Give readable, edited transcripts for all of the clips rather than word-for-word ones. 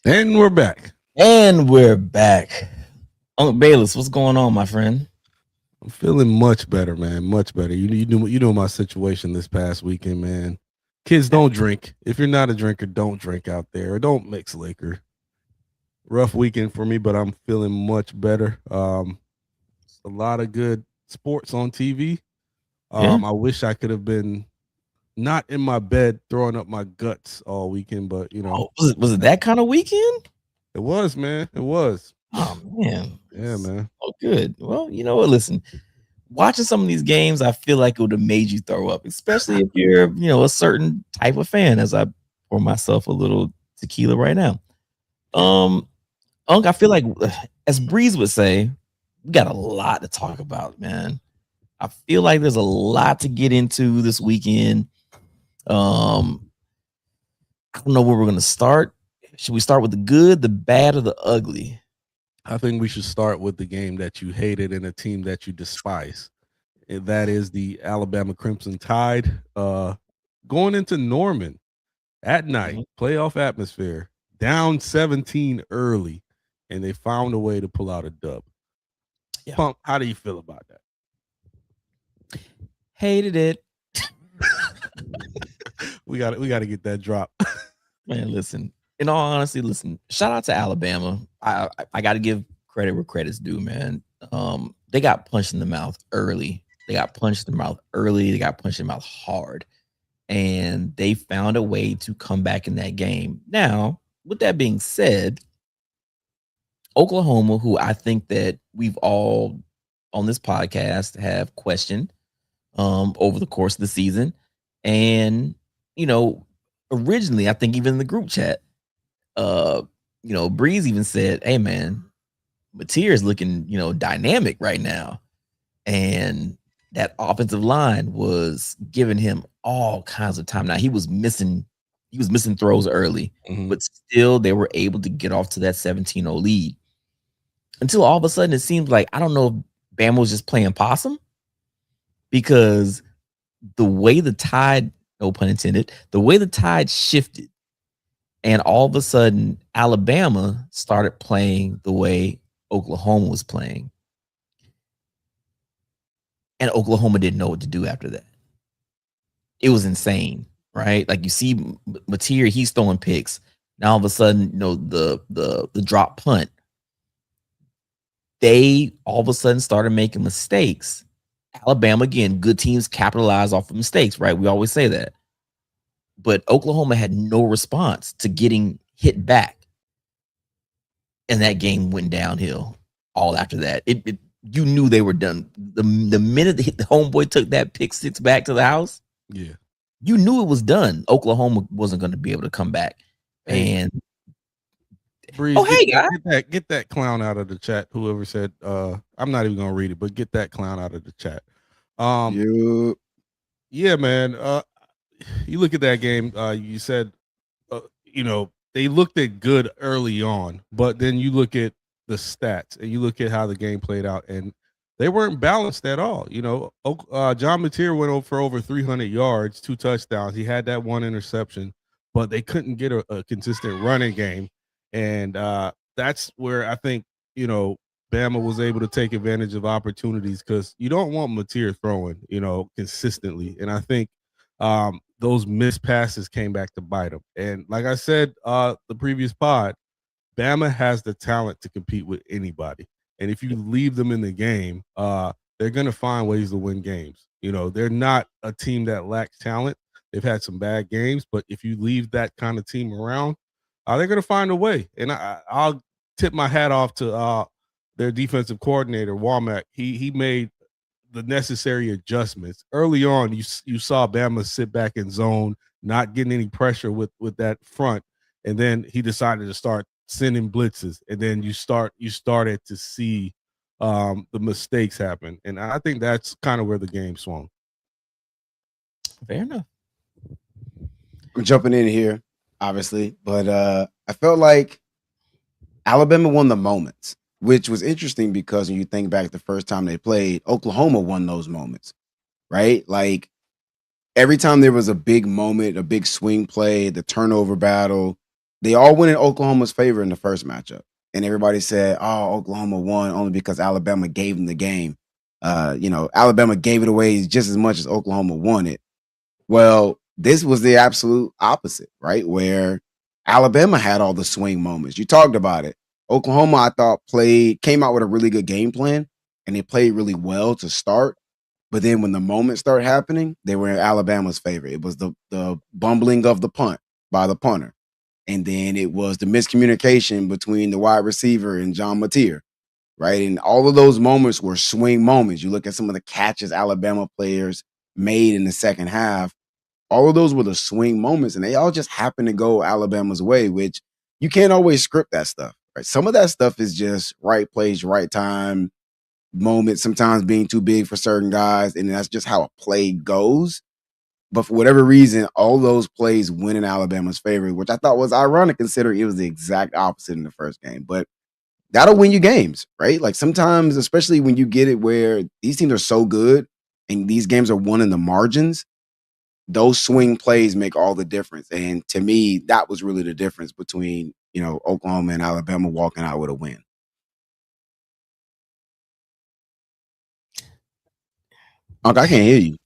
And we're back. And we're back. Uncle Bayless, what's going on, my friend? I'm feeling much better, man. Much better. You know my situation this past weekend, man. Kids don't drink. If you're not a drinker, don't drink out there. Don't mix liquor. Rough weekend for me, but I'm feeling much better. A lot of good sports on TV. Yeah. I wish I could have been not in my bed throwing up my guts all weekend, but Oh, was it that kind of weekend? it was, man. It was. Oh man. Yeah, man. Oh, good. Well, you know what? Listen, watching some of these games, I feel like it would have made you throw up, especially if you're, a certain type of fan. As I pour myself a little tequila right now. Unc, I feel like, as Breeze would say, we got a lot to talk about, man. I feel like there's a lot to get into this weekend. I don't know where we're gonna start. Should we start with the good, the bad, or the ugly? I think we should start with the game that you hated and a team that you despise. And that is the Alabama Crimson Tide. Going into Norman at night, playoff atmosphere, down 17 early, and they found a way to pull out a dub. Yeah. Pump, how do you feel about that? Hated it. we got to get that drop. Man, listen. In all honesty, listen. Shout out to Alabama. I got to give credit where credit's due, man. They got punched in the mouth early. They got punched in the mouth early. They got punched in the mouth hard, and they found a way to come back in that game. Now, with that being said, Oklahoma, who I think that we've all on this podcast have questioned over the course of the season, and originally, I think even in the group chat, Breeze even said, "Hey, man, Mateer is looking, dynamic right now," and that offensive line was giving him all kinds of time. Now he was missing throws early, but still they were able to get off to that 17-0 lead. Until all of a sudden it seems like, I don't know if Bama was just playing possum, because the way the tide, no pun intended, the way the tide shifted, and all of a sudden Alabama started playing the way Oklahoma was playing. And Oklahoma didn't know what to do after that. It was insane, right? Like, you see Mateer, he's throwing picks. Now all of a sudden, the drop punt, they all of a sudden started making mistakes. Alabama, again, good teams capitalize off of mistakes, right? We always say that. But Oklahoma had no response to getting hit back. And that game went downhill all after that. You knew they were done. The minute the homeboy took that pick six back to the house, yeah, you knew it was done. Oklahoma wasn't going to be able to come back. And Breeze, get that clown out of the chat. Whoever said, I'm not even gonna read it, but get that clown out of the chat. Yeah, man. You look at that game. You said, they looked at good early on, but then you look at the stats and you look at how the game played out, and they weren't balanced at all. John Mateer went for over 300 yards, 2 touchdowns. He had that 1 interception, but they couldn't get a consistent running game. And that's where I think, Bama was able to take advantage of opportunities, because you don't want Mateer throwing, consistently. And I think those missed passes came back to bite them. And like I said, the previous pod, Bama has the talent to compete with anybody. And if you leave them in the game, they're going to find ways to win games. They're not a team that lacks talent. They've had some bad games, but if you leave that kind of team around, they're going to find a way. And I'll tip my hat off to their defensive coordinator, Womack. He made the necessary adjustments. Early on, you saw Bama sit back in zone, not getting any pressure with that front. And then he decided to start sending blitzes. And then you started to see the mistakes happen. And I think that's kind of where the game swung. Fair enough. I'm jumping in here, obviously, but I felt like Alabama won the moments, which was interesting because when you think back the first time they played, Oklahoma won those moments, right? Like, every time there was a big moment, a big swing play, the turnover battle, they all went in Oklahoma's favor in the first matchup. And everybody said, oh, Oklahoma won only because Alabama gave them the game. Alabama gave it away just as much as Oklahoma won it. Well, this was the absolute opposite, right? Where Alabama had all the swing moments. You talked about it. Oklahoma, I thought, came out with a really good game plan, and they played really well to start. But then when the moments started happening, they were in Alabama's favor. It was the bumbling of the punt by the punter. And then it was the miscommunication between the wide receiver and John Mateer, right? And all of those moments were swing moments. You look at some of the catches Alabama players made in the second half. All of those were the swing moments, and they all just happened to go Alabama's way, which you can't always script that stuff, right? Some of that stuff is just right place, right time, moment, sometimes being too big for certain guys, and that's just how a play goes. But for whatever reason, all those plays went in Alabama's favor, which I thought was ironic considering it was the exact opposite in the first game. But that'll win you games, right? Like sometimes, especially when you get it where these teams are so good and these games are won in the margins, those swing plays make all the difference. And to me, that was really the difference between, Oklahoma and Alabama walking out with a win. Unc, I can't hear you.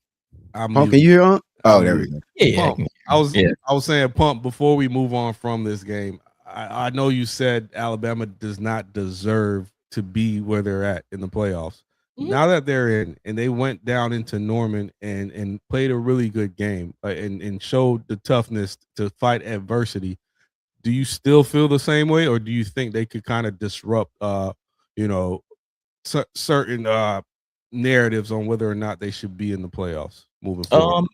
Pump, can you hear Unc? Oh, there we go. Yeah, Pump. I was saying, Pump, before we move on from this game, I know you said Alabama does not deserve to be where they're at in the playoffs. Mm-hmm. Now that they're in and they went down into Norman and played a really good game and showed the toughness to fight adversity, do you still feel the same way, or do you think they could kind of disrupt, certain narratives on whether or not they should be in the playoffs moving forward?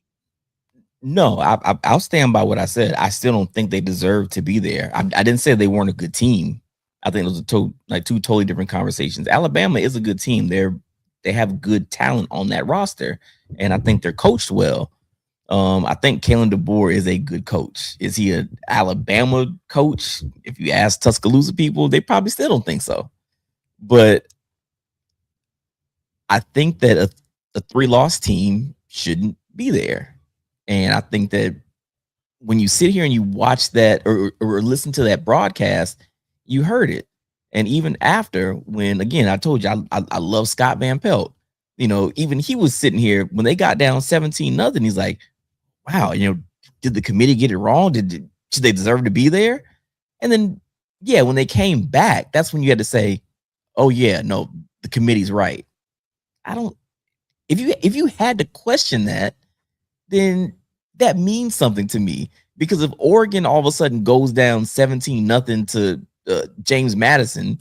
No, I'll stand by what I said. I still don't think they deserve to be there. I didn't say they weren't a good team. I think those are two totally different conversations. Alabama is a good team. They have good talent on that roster, and I think they're coached well. I think Kalen DeBoer is a good coach. Is he an Alabama coach? If you ask Tuscaloosa people, they probably still don't think so. But I think that a 3-loss team shouldn't be there. And I think that when you sit here and you watch that or listen to that broadcast, you heard it. And even after, when, again, I told you, I love Scott Van Pelt. Even he was sitting here when they got down 17-0. He's like, wow, did the committee get it wrong? Should they deserve to be there? And then, yeah, when they came back, that's when you had to say, oh, yeah, no, the committee's right. If you had to question that, then that means something to me. Because if Oregon all of a sudden goes down 17-0 to James Madison,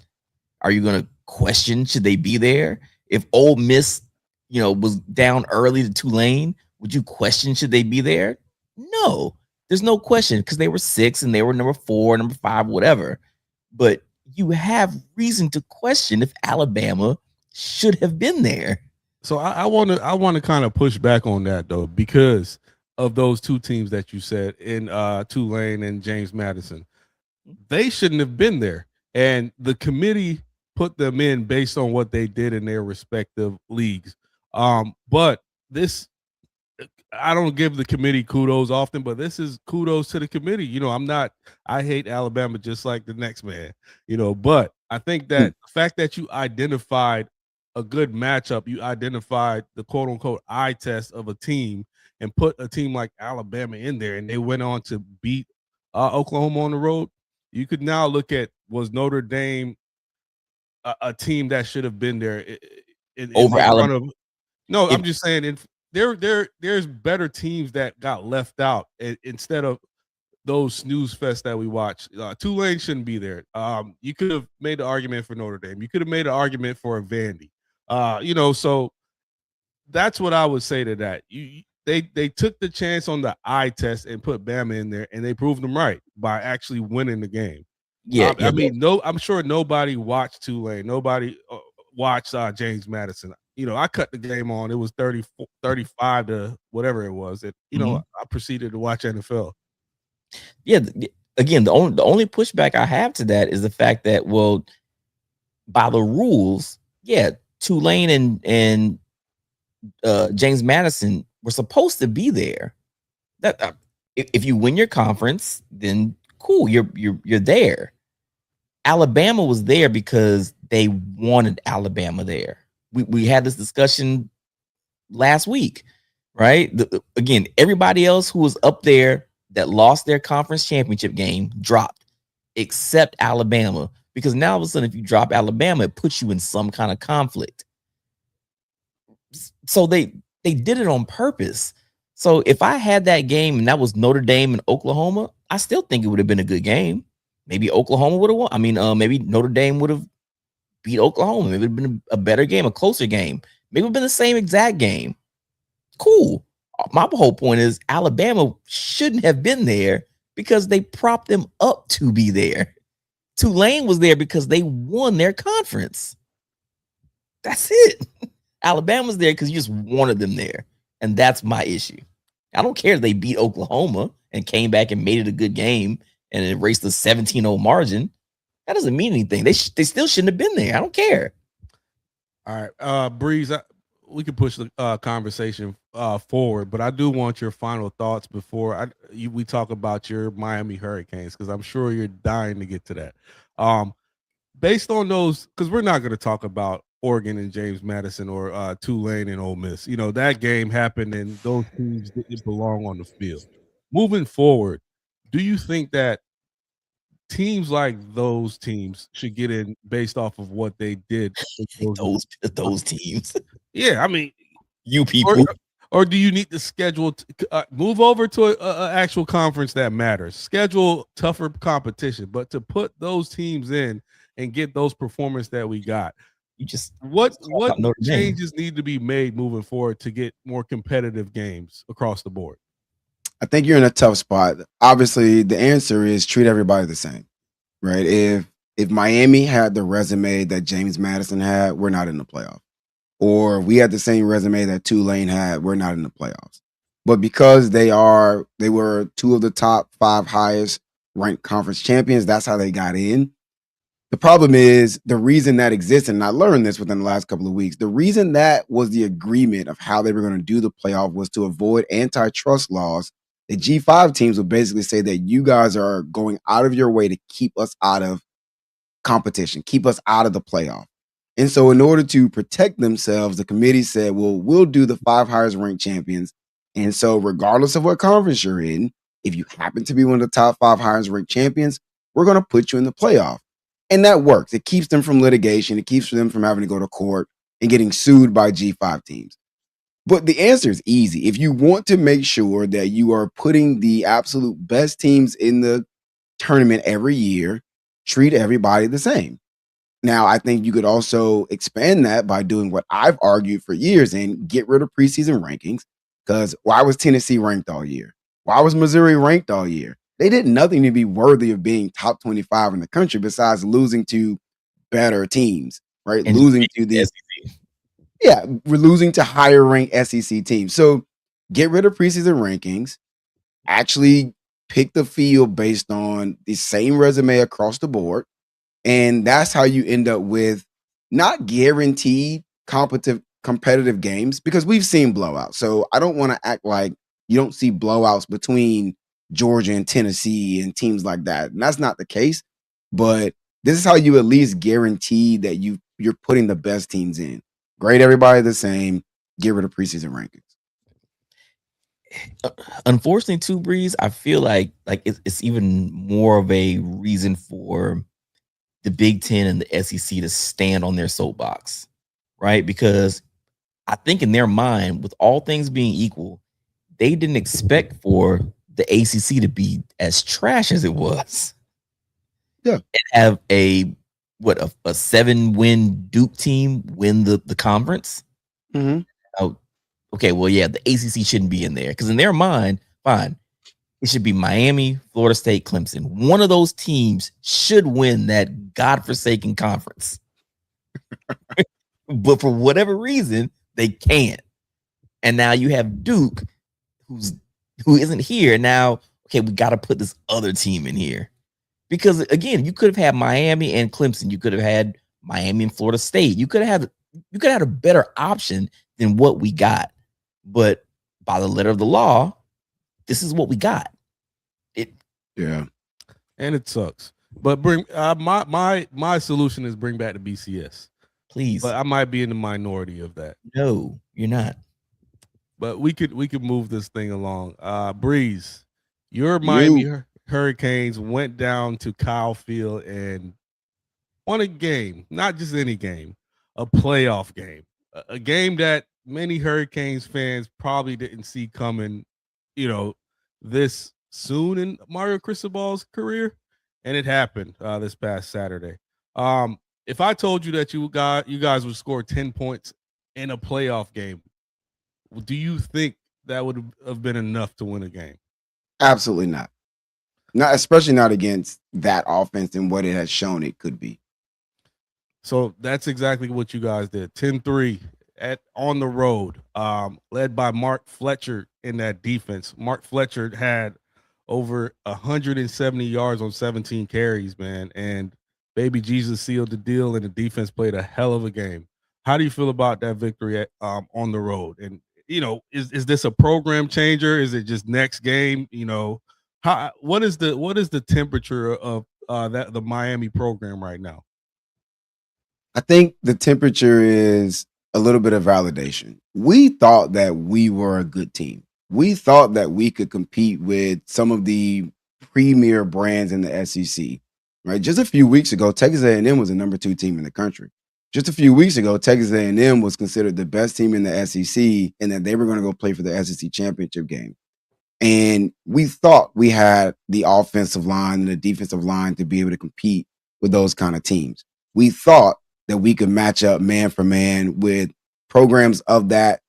are you going to question, should they be there? If Ole Miss, was down early to Tulane, would you question, should they be there? No, there's no question, because they were 6 and they were number 4, number 5, whatever. But you have reason to question if Alabama should have been there. So I want to kind of push back on that, though, because of those two teams that you said in Tulane and James Madison. They shouldn't have been there, and the committee put them in based on what they did in their respective leagues. But this, I don't give the committee kudos often, but this is kudos to the committee. I hate Alabama just like the next man, but I think that the fact that you identified a good matchup, you identified the quote unquote eye test of a team and put a team like Alabama in there, and they went on to beat Oklahoma on the road. You could now look at, was Notre Dame a team that should have been there over Alabama? No, I'm just saying there's better teams that got left out instead of those snooze fest that we watch. Tulane shouldn't be there. You could have made the argument for Notre Dame. You could have made an argument for a Vandy. So that's what I would say to that. They took the chance on the eye test and put Bama in there, and they proved them right by actually winning the game. Yeah, I'm sure nobody watched Tulane. Nobody watched James Madison. I cut the game on. It was 35 to whatever it was. I proceeded to watch NFL. Yeah, again, the only pushback I have to that is the fact that, well, by the rules, yeah, Tulane and James Madison were supposed to be there. That if you win your conference, then Cool, you're there. Alabama was there because they wanted Alabama there. We had this discussion last week, right? Again, everybody else who was up there that lost their conference championship game dropped, except Alabama, because now all of a sudden, if you drop Alabama, it puts you in some kind of conflict. So they did it on purpose. So if I had that game and that was Notre Dame and Oklahoma, I still think it would have been a good game. Maybe Oklahoma would have won. I mean, maybe Notre Dame would have beat Oklahoma. Maybe it would have been a better game, a closer game. Maybe it would have been the same exact game. Cool. My whole point is Alabama shouldn't have been there because they propped them up to be there. Tulane was there because they won their conference. That's it. Alabama's there because you just wanted them there. And that's my issue. I don't care if they beat Oklahoma and came back and made it a good game and erased the 17-0 margin. That doesn't mean anything. They still shouldn't have been there. I don't care. All right, Breeze, we can push the conversation forward, but I do want your final thoughts before we talk about your Miami Hurricanes, because I'm sure you're dying to get to that. Based on those, because we're not going to talk about Oregon and James Madison or Tulane and Ole Miss. You know, that game happened and those teams didn't belong on the field. Moving forward, do you think that teams like those teams should get in based off of what they did? Those teams. Yeah, I mean, you people. Or do you need to schedule move over to an actual conference that matters? Schedule tougher competition, but to put those teams in and get those performances that we got. You just what changes need to be made moving forward to get more competitive games across the board? I think you're in a tough spot. Obviously, the answer is treat everybody the same, right? If Miami had the resume that James Madison had, we're not in the playoff. Or we had the same resume that Tulane had, we're not in the playoffs. But because they were two of the top 5 highest ranked conference champions, that's how they got in. The problem is the reason that exists, and I learned this within the last couple of weeks, the reason that was the agreement of how they were going to do the playoff was to avoid antitrust laws. The G5 teams would basically say that you guys are going out of your way to keep us out of competition, keep us out of the playoff. And so in order to protect themselves, the committee said, well, we'll do the 5 highest ranked champions. And so regardless of what conference you're in, if you happen to be one of the top 5 highest ranked champions, we're going to put you in the playoff. And that works. It keeps them from litigation. It keeps them from having to go to court and getting sued by G5 teams. But the answer is easy. If you want to make sure that you are putting the absolute best teams in the tournament every year, treat everybody the same. Now, I think you could also expand that by doing what I've argued for years and get rid of preseason rankings. Because why was Tennessee ranked all year? Why was Missouri ranked all year? They did nothing to be worthy of being top 25 in the country besides losing to better teams, right? And losing to the SEC. Yeah, we're losing to higher ranked SEC teams. So get rid of preseason rankings, actually pick the field based on the same resume across the board. And that's how you end up with not guaranteed competitive games, because we've seen blowouts. So I don't want to act like you don't see blowouts between Georgia and Tennessee and teams like that. And that's not the case. But this is how you at least guarantee that you're putting the best teams in. Grade everybody the same. Get rid of preseason rankings. Unfortunately, too, Breeze, I feel like it's even more of a reason for the Big Ten and the SEC to stand on their soapbox, right? Because I think in their mind, with all things being equal, they didn't expect for the ACC to be as trash as it was. Yeah. And have a 7-win Duke team win the conference. Mm-hmm. Oh, okay, well, yeah, the ACC shouldn't be in there because in their mind, fine, it should be Miami, Florida State, Clemson. One of those teams should win that godforsaken conference. But for whatever reason, they can't. And now you have Duke, who isn't here. Now, okay, we got to put this other team in here. Because again, you could have had Miami and Clemson. You could have had Miami and Florida State. You could have had a better option than what we got. But by the letter of the law, this is what we got. Yeah. and it sucks. But bring my solution is bring back the BCS. Please. But I might be in the minority of that. No, you're not. But we could move this thing along. Breeze, your Miami Hurricanes went down to Kyle Field and won a game, not just any game, a playoff game, a game that many Hurricanes fans probably didn't see coming, this soon in Mario Cristobal's career, and it happened this past Saturday. If I told you that you guys would score 10 points in a playoff game, do you think that would have been enough to win a game? Absolutely not. Not especially not against that offense and what it has shown it could be. So that's exactly what you guys did. 10-3 on the road, led by Mark Fletcher in that defense. Mark Fletcher had over 170 yards on 17 carries, man, and Baby Jesus sealed the deal, and the defense played a hell of a game. How do you feel about that victory on the road? And is this a program changer? Is it just next game? What is the temperature of the Miami program right now? I think the temperature is a little bit of validation. We thought that we were a good team. We thought that we could compete with some of the premier brands in the SEC. Right? Just a few weeks ago, Texas A&M was the number 2 team in the country. Just a few weeks ago, Texas A&M was considered the best team in the SEC, and that they were going to go play for the SEC championship game. And we thought we had the offensive line and the defensive line to be able to compete with those kind of teams. We thought that we could match up man for man with programs of that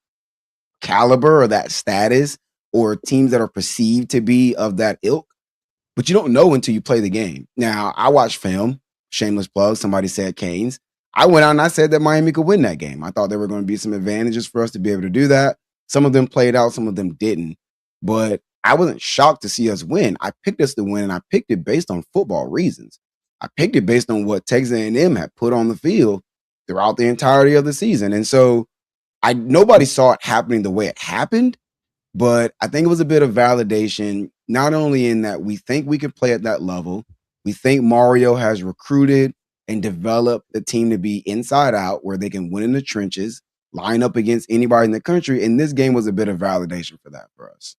caliber or that status, or teams that are perceived to be of that ilk. But you don't know until you play the game. Now, I watched film, shameless plug, somebody said Canes. I went out and I said that Miami could win that game. I thought there were going to be some advantages for us to be able to do that. Some of them played out, some of them didn't. But I wasn't shocked to see us win. I picked us to win, and I picked it based on football reasons. I picked it based on what Texas A&M had put on the field throughout the entirety of the season. And so nobody saw it happening the way it happened, but I think it was a bit of validation, not only in that we think we can play at that level, we think Mario has recruited and developed the team to be inside out where they can win in the trenches, line up against anybody in the country. And this game was a bit of validation for that for us.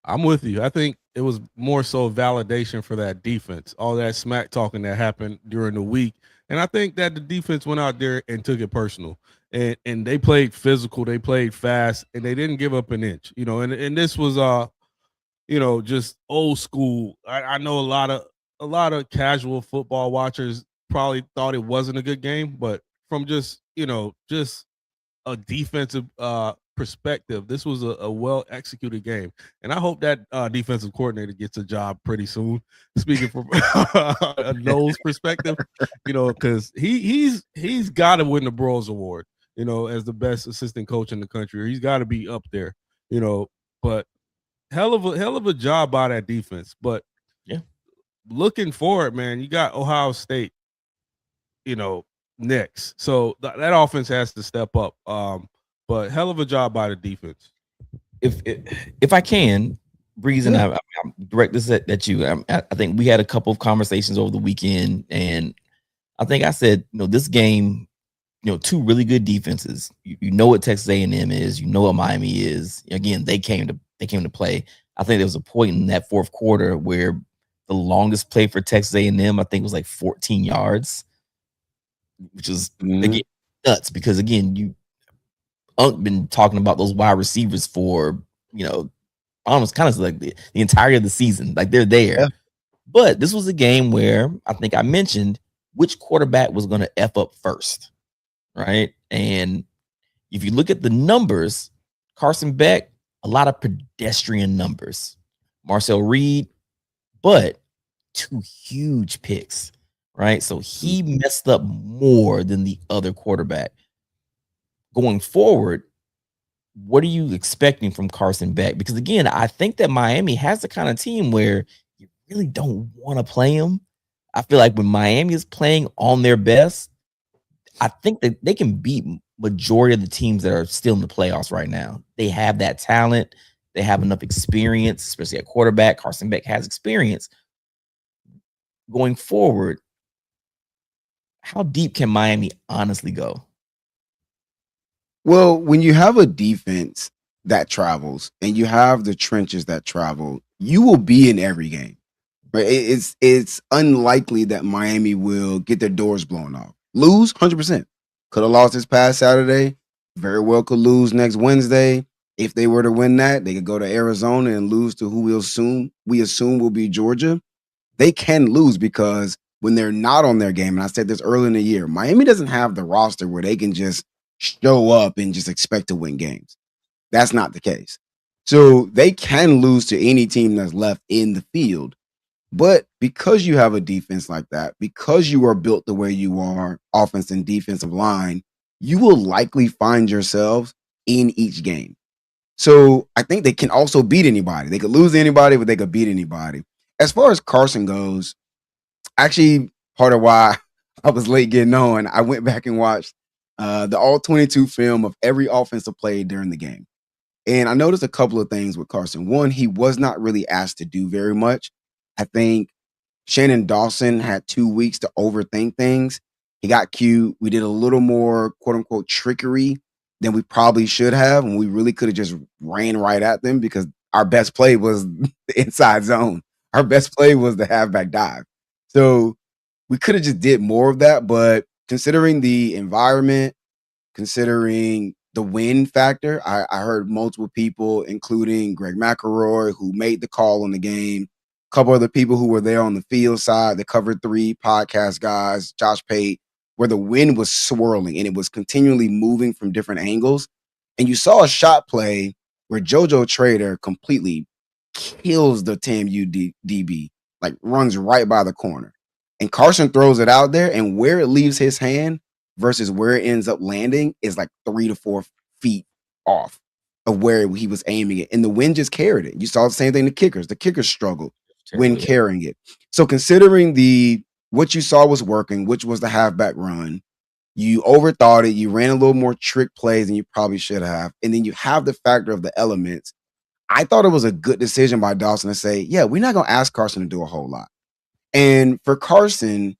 I'm with you. I think it was more so validation for that defense, all that smack talking that happened during the week. And I think that the defense went out there and took it personal, and they played physical, they played fast, and they didn't give up an inch, and this was, just old school. I know a lot of casual football watchers probably thought it wasn't a good game, but from just a defensive, perspective, this was a well executed game, and I hope that defensive coordinator gets a job pretty soon. Speaking from a nose perspective, because he's got to win the Broyles Award, as the best assistant coach in the country. He's got to be up there, But hell of a job by that defense. But yeah, looking forward, man, you got Ohio State, next, so that offense has to step up. But hell of a job by the defense. If I can, Breeze, and I'm direct this at you. I think we had a couple of conversations over the weekend, and I think I said, this game, 2 really good defenses. You know what Texas A&M is. You know what Miami is. Again, they came to play. I think there was a point in that fourth quarter where the longest play for Texas A&M, I think, was like 14 yards, which is again nuts because again been talking about those wide receivers for almost kind of like the entirety of the season, like they're there. Yeah. But this was a game where I think I mentioned which quarterback was going to F up first, right? And if you look at the numbers, Carson Beck, a lot of pedestrian numbers. Marcel Reed, but 2 huge picks, right? So he messed up more than the other quarterback. Going forward, what are you expecting from Carson Beck? Because again, I think that Miami has the kind of team where you really don't want to play them. I feel like when Miami is playing on their best, I think that they can beat majority of the teams that are still in the playoffs right now. They have that talent. They have enough experience, especially at quarterback. Carson Beck has experience. Going forward, how deep can Miami honestly go? Well, when you have a defense that travels and you have the trenches that travel, you will be in every game. Right? It's unlikely that Miami will get their doors blown off. Lose 100%. Could have lost this past Saturday. Very well could lose next Wednesday. If they were to win that, they could go to Arizona and lose to who we assume will be Georgia. They can lose because when they're not on their game, and I said this early in the year, Miami doesn't have the roster where they can just show up and just expect to win games. That's not the case. So they can lose to any team that's left in the field. But because you have a defense like that, because you are built the way you are, offense and defensive line, you will likely find yourselves in each game. So I think they can also beat anybody. They could lose to anybody, but they could beat anybody. As far as Carson goes, actually, part of why I was late getting on, I went back and watched the all 22 film of every offensive play during the game. And I noticed a couple of things with Carson. One, he was not really asked to do very much. I think Shannon Dawson had 2 weeks to overthink things. He got cute. We did a little more quote unquote trickery than we probably should have. And we really could have just ran right at them because our best play was the inside zone. Our best play was the halfback dive. So we could have just did more of that. But considering the environment, considering the win factor, I heard multiple people, including Greg McElroy, who made the call on the game, a couple other people who were there on the field side, the Cover 3 podcast guys, Josh Pate, where the wind was swirling and it was continually moving from different angles. And you saw a shot play where JoJo Trader completely kills the TAMU DB, like runs right by the corner. And Carson throws it out there, and where it leaves his hand versus where it ends up landing is like 3 to 4 feet off of where he was aiming it. And the wind just carried it. You saw the same thing the kickers. The kickers struggled when carrying it. So considering what you saw was working, which was the halfback run, you overthought it. You ran a little more trick plays than you probably should have. And then you have the factor of the elements. I thought it was a good decision by Dawson to say, yeah, we're not going to ask Carson to do a whole lot. And for Carson,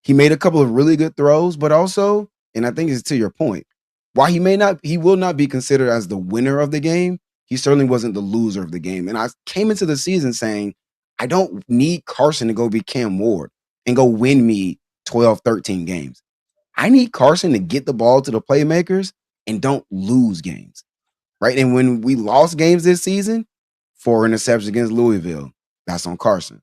he made a couple of really good throws, but also, and I think it's to your point, while he will not be considered as the winner of the game, he certainly wasn't the loser of the game. And I came into the season saying, I don't need Carson to go be Cam Ward and go win me 12, 13 games. I need Carson to get the ball to the playmakers and don't lose games, right? And when we lost games this season, 4 interceptions against Louisville, that's on Carson.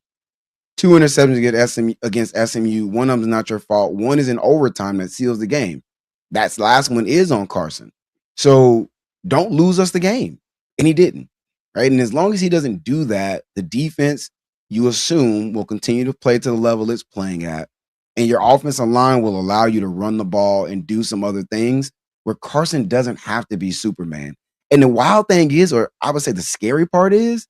2 interceptions against SMU. One of them is not your fault. One is in overtime that seals the game. That last one is on Carson. So don't lose us the game. And he didn't, right? And as long as he doesn't do that, the defense, you assume, will continue to play to the level it's playing at. And your offensive line will allow you to run the ball and do some other things where Carson doesn't have to be Superman. And the wild thing is, or I would say the scary part is,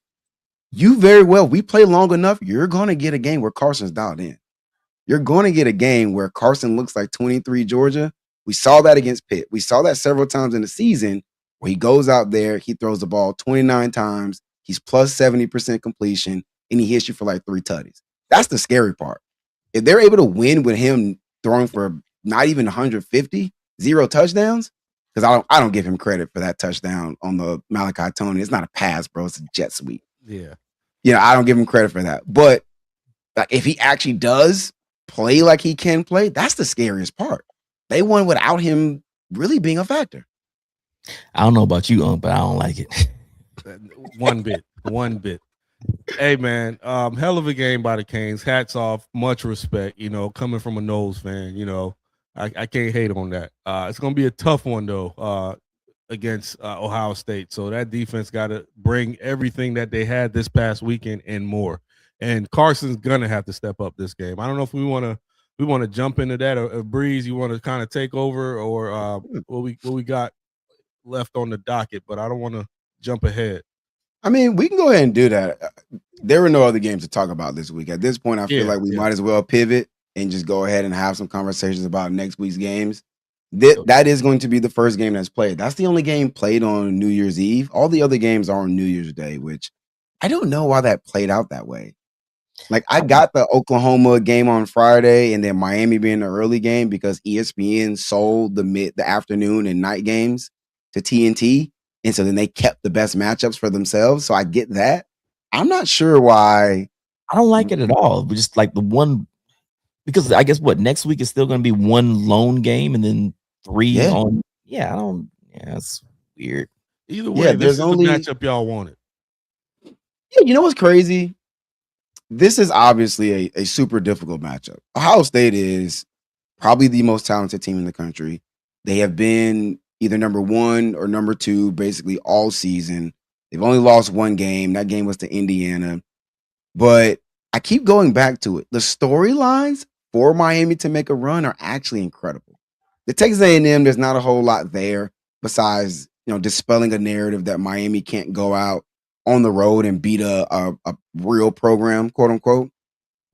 we play long enough, you're going to get a game where Carson's dialed in. You're going to get a game where Carson looks like 23 Georgia. We saw that against Pitt. We saw that several times in the season where he goes out there, he throws the ball 29 times, he's plus 70% completion, and he hits you for like 3 tutties. That's the scary part. If they're able to win with him throwing for not even 150, 0 touchdowns, because I don't give him credit for that touchdown on the Malachi Tony. It's not a pass, bro. It's a jet sweep. Yeah. I don't give him credit for that. But like, if he actually does play like he can play, that's the scariest part. They won without him really being a factor. I don't know about you, but I don't like it. One bit. Hey, man, hell of a game by the Canes. Hats off. Much respect, coming from a Knowles fan, I can't hate on that. It's going to be a tough one, though, against Ohio State. So that defense got to bring everything that they had this past weekend and more. And Carson's going to have to step up this game. I don't know if we want to jump into that, or Breeze, you want to kind of take over, or what we got left on the docket, but I don't want to jump ahead. I mean, we can go ahead and do that. There were no other games to talk about this week. At this point, I feel like we might as well pivot and just go ahead and have some conversations about next week's games. That is going to be the first game that's played. That's the only game played on New Year's Eve. All the other games are on New Year's Day, which I don't know why that played out that way. Like I got the Oklahoma game on Friday and then Miami being the early game because ESPN sold the afternoon and night games to TNT. And so then they kept the best matchups for themselves. So I get that. I'm not sure why. I don't like it at all. But just like the one, because I guess what next week is still going to be one lone game and then 3 on. Yeah, I don't. Yeah, it's weird. Either way, this is the matchup y'all wanted. Yeah, you know what's crazy? This is obviously a super difficult matchup. Ohio State is probably the most talented team in the country. They have been either number 1 or number 2 basically all season. They've only lost one game. That game was to Indiana. But I keep going back to it. The storylines for Miami to make a run are actually incredible. The Texas A&M, there's not a whole lot there besides, dispelling a narrative that Miami can't go out on the road and beat a real program, quote unquote.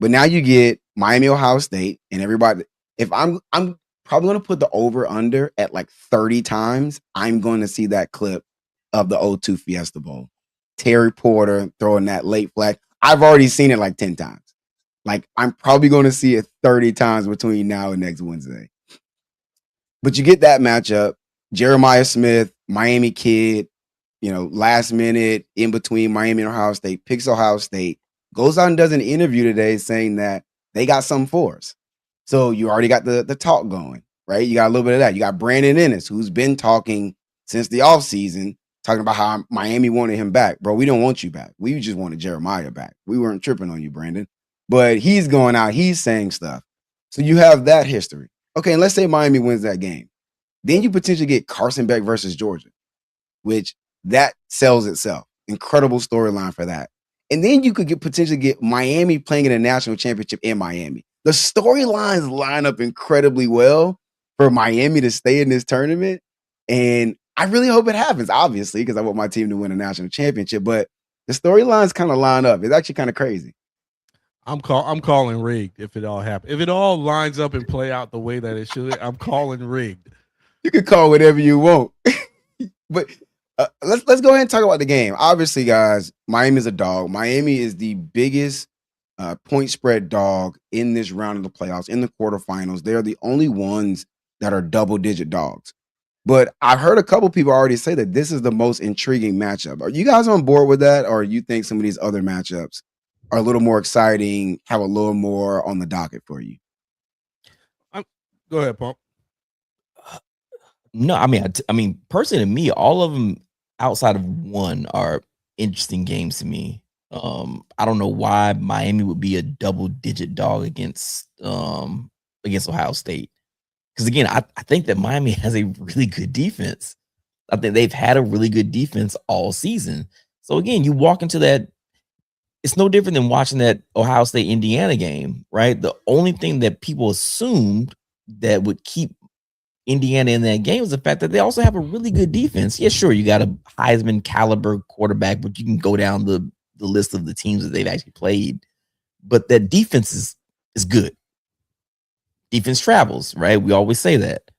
But now you get Miami, Ohio State, and everybody. If I'm probably going to put the over under at like 30 times, I'm going to see that clip of the O2 Fiesta Bowl. Terry Porter throwing that late flag. I've already seen it like 10 times. Like I'm probably going to see it 30 times between now and next Wednesday. But you get that matchup, Jeremiah Smith, Miami kid, last minute in between Miami and Ohio State, picks Ohio State, goes out and does an interview today saying that they got something for us. So you already got the talk going, right? You got a little bit of that. You got Brandon Ennis, who's been talking since the offseason, talking about how Miami wanted him back. Bro, we don't want you back. We just wanted Jeremiah back. We weren't tripping on you, Brandon. But he's going out, he's saying stuff. So you have that history. Okay, and let's say Miami wins that game. Then you potentially get Carson Beck versus Georgia, which that sells itself. Incredible storyline for that. And then you could potentially get Miami playing in a national championship in Miami. The storylines line up incredibly well for Miami to stay in this tournament. And I really hope it happens, obviously, because I want my team to win a national championship. But the storylines kind of line up. It's actually kind of crazy. I'm calling rigged if it all happens. If it all lines up and play out the way that it should, I'm calling rigged. You can call whatever you want. But let's go ahead and talk about the game. Obviously, guys, Miami is a dog. Miami is the biggest point spread dog in this round of the playoffs, in the quarterfinals. They're the only ones that are double-digit dogs. But I've heard a couple people already say that this is the most intriguing matchup. Are you guys on board with that, or you think some of these other matchups are a little more exciting, have a little more on the docket for you? Go ahead, Pump. No, I mean, personally, to me, all of them outside of one are interesting games to me. I don't know why Miami would be a double-digit dog against Ohio State. Because again, I think that Miami has a really good defense. I think they've had a really good defense all season. So again, you walk into that, it's no different than watching that Ohio State Indiana game, right? The only thing that people assumed that would keep Indiana in that game was the fact that they also have a really good defense. Yeah, sure, you got a Heisman caliber quarterback, but you can go down the list of the teams that they've actually played. But that defense is good. Defense travels, right? We always say that.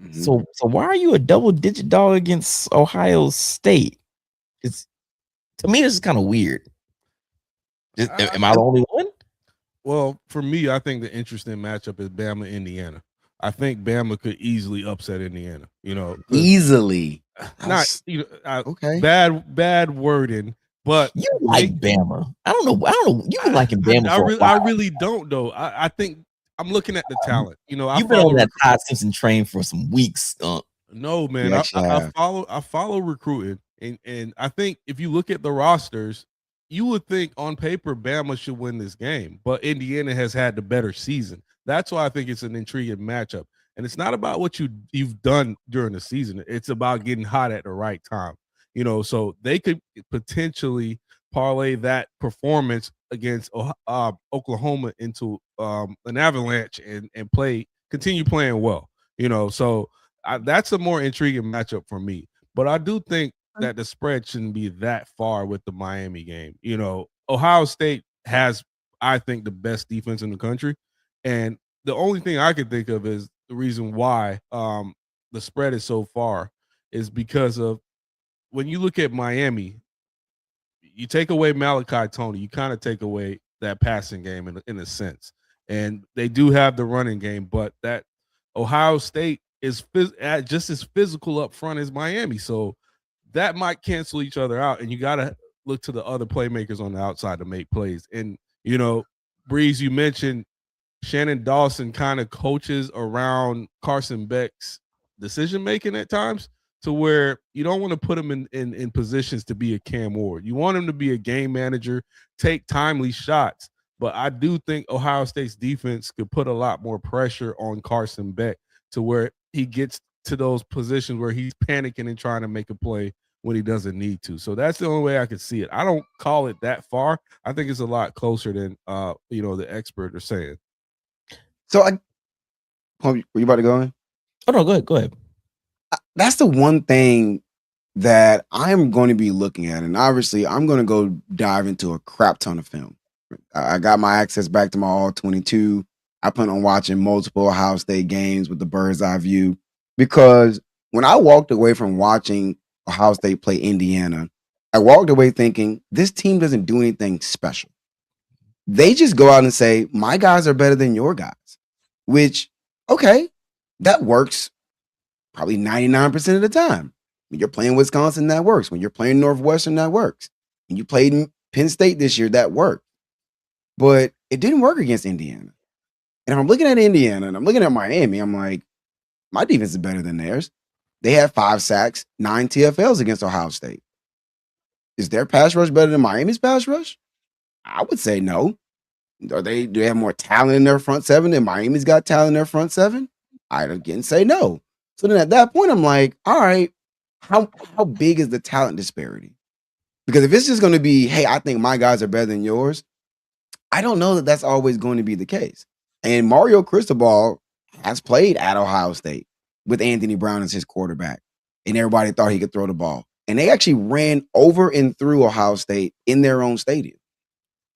Mm-hmm. So why are you a double-digit dog against Ohio State? It's, to me, this is kind of weird. Am I the only one? Well, for me, I think the interesting matchup is Bama, Indiana. I think Bama could easily upset Indiana. Easily. Okay. Bad wording, but you like Bama. I don't know. You've been liking Bama. I really don't though. I think I'm looking at the talent. You've been on that Todd Simpson train for some weeks. No, man. I follow recruiting, and I think if you look at the rosters, you would think on paper Bama should win this game, but Indiana has had the better season. That's why I think it's an intriguing matchup. And it's not about what you've done during the season. It's about getting hot at the right time. So they could potentially parlay that performance against Oklahoma into an avalanche and continue playing well. So that's a more intriguing matchup for me. But I do think that the spread shouldn't be that far with the Miami game. Ohio State has, I think, the best defense in the country. And the only thing I can think of is the reason why the spread is so far is because of when you look at Miami, you take away Malachi Tony, you kind of take away that passing game in a sense. And they do have the running game, but that Ohio State is just as physical up front as Miami. So that might cancel each other out. And you got to look to the other playmakers on the outside to make plays. And, Breeze, you mentioned Shannon Dawson kind of coaches around Carson Beck's decision making at times, to where you don't want to put him in positions to be a Cam Ward. You want him to be a game manager, take timely shots. But I do think Ohio State's defense could put a lot more pressure on Carson Beck to where he gets to those positions where he's panicking and trying to make a play when he doesn't need to. So that's the only way I could see it. I don't call it that far. I think it's a lot closer than the experts are saying. So were you about to go in? Oh no, go ahead. That's the one thing that I'm going to be looking at. And obviously I'm going to go dive into a crap ton of film. I got my access back to my all 22. I plan on watching multiple Ohio State games with the bird's eye view, because when I walked away from watching Ohio State play Indiana, I walked away thinking this team doesn't do anything special. They just go out and say, my guys are better than your guys, which, okay, that works probably 99% of the time. When you're playing Wisconsin, that works. When you're playing Northwestern, that works. When you played in Penn State this year, that worked. But it didn't work against Indiana. And if I'm looking at Indiana and I'm looking at Miami, I'm like, my defense is better than theirs. They had 5 sacks, 9 TFLs against Ohio State. Is their pass rush better than Miami's pass rush? I would say no. Do they have more talent in their front seven than Miami's got talent in their front seven? I'd again say no. So then at that point, I'm like, all right, how big is the talent disparity? Because if it's just going to be, hey, I think my guys are better than yours, I don't know that that's always going to be the case. And Mario Cristobal has played at Ohio State with Anthony Brown as his quarterback, and everybody thought he could throw the ball. And they actually ran over and through Ohio State in their own stadium.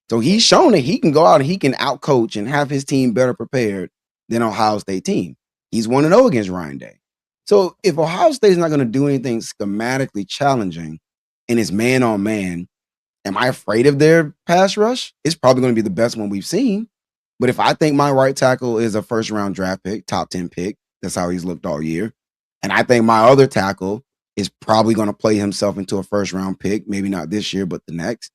So he's shown that he can go out and he can outcoach and have his team better prepared than Ohio State team. He's 1-0 against Ryan Day. So if Ohio State is not going to do anything schematically challenging and it's man on man, am I afraid of their pass rush? It's probably going to be the best one we've seen. But if I think my right tackle is a first round draft pick, top 10 pick, that's how he's looked all year. And I think my other tackle is probably going to play himself into a first round pick, maybe not this year, but the next.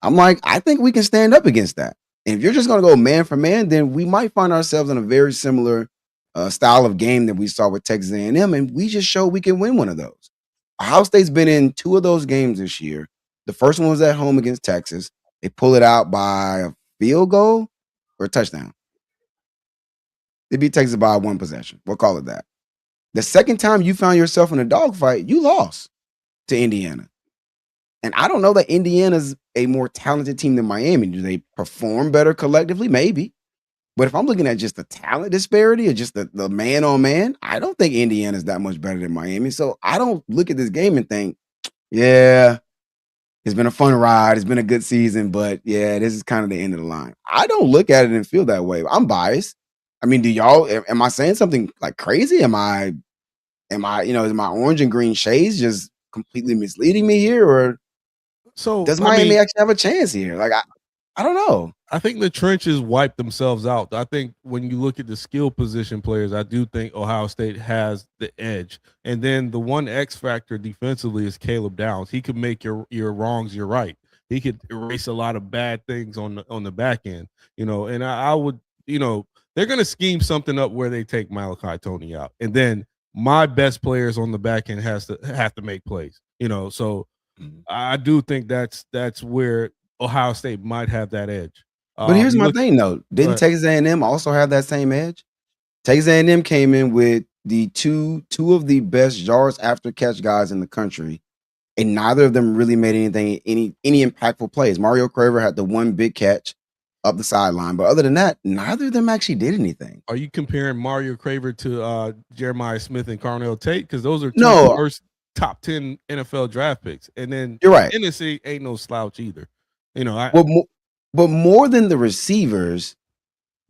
I'm like, I think we can stand up against that. And if you're just going to go man for man, then we might find ourselves in a very similar style of game that we saw with Texas A&M, and we just showed we can win one of those. Ohio State's been in 2 of those games this year. The first one was at home against Texas. They pull it out by a field goal or a touchdown. They beat Texas by 1 possession. We'll call it that. The second time you found yourself in a dogfight, you lost to Indiana. And I don't know that Indiana's a more talented team than Miami. Do they perform better collectively? Maybe. But if I'm looking at just the talent disparity or just the man on man, I don't think Indiana's that much better than Miami. So I don't look at this game and think, yeah, it's been a fun ride. It's been a good season, but yeah, this is kind of the end of the line. I don't look at it and feel that way. I'm biased. I mean, am I saying something like crazy? Am I, is my orange and green shades just completely misleading me here? Or does Miami actually have a chance here? Like, I don't know. I think the trenches wipe themselves out. I think when you look at the skill position players, I do think Ohio State has the edge. And then the one X factor defensively is Caleb Downs. He could make your wrongs your right. He could erase a lot of bad things on the back end, and I would, they're going to scheme something up where they take Malachi Tony out. And then my best players on the back end have to make plays, so I do think that's where Ohio State might have that edge. But here's my thing, though. Didn't Texas A&M also have that same edge? Texas A&M came in with the two of the best yards after catch guys in the country, and neither of them really made any impactful plays. Mario Craver had the one big catch up the sideline, but other than that, neither of them actually did anything. Are you comparing Mario Craver to Jeremiah Smith and Carnell Tate? Because those are two first top 10 NFL draft picks, and then you're right. Tennessee ain't no slouch either. But more than the receivers,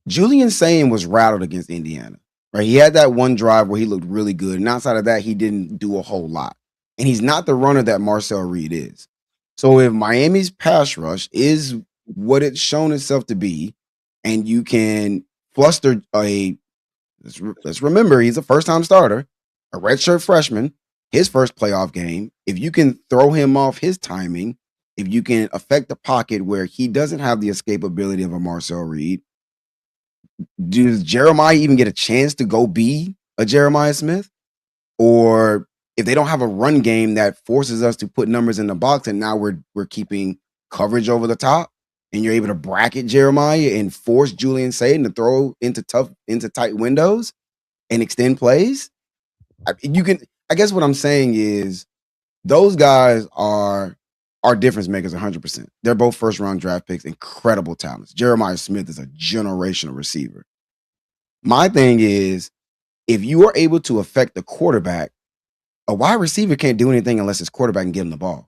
Julian Sayin was rattled against Indiana, right? He had that one drive where he looked really good. And outside of that, he didn't do a whole lot. And he's not the runner that Marcel Reed is. So if Miami's pass rush is what it's shown itself to be, and you can fluster let's remember, he's a first-time starter, a redshirt freshman, his first playoff game. If you can throw him off his timing, if you can affect the pocket where he doesn't have the escapability of a Marcel Reed, does Jeremiah even get a chance to go be a Jeremiah Smith? Or if they don't have a run game that forces us to put numbers in the box, and now we're keeping coverage over the top, and you're able to bracket Jeremiah and force Julian Sayin to throw into tight windows and extend plays, I guess what I'm saying is those guys are difference makers 100%. They're both first round draft picks, incredible talents. Jeremiah Smith is a generational receiver. My thing is, if you are able to affect the quarterback, a wide receiver can't do anything unless his quarterback can give him the ball.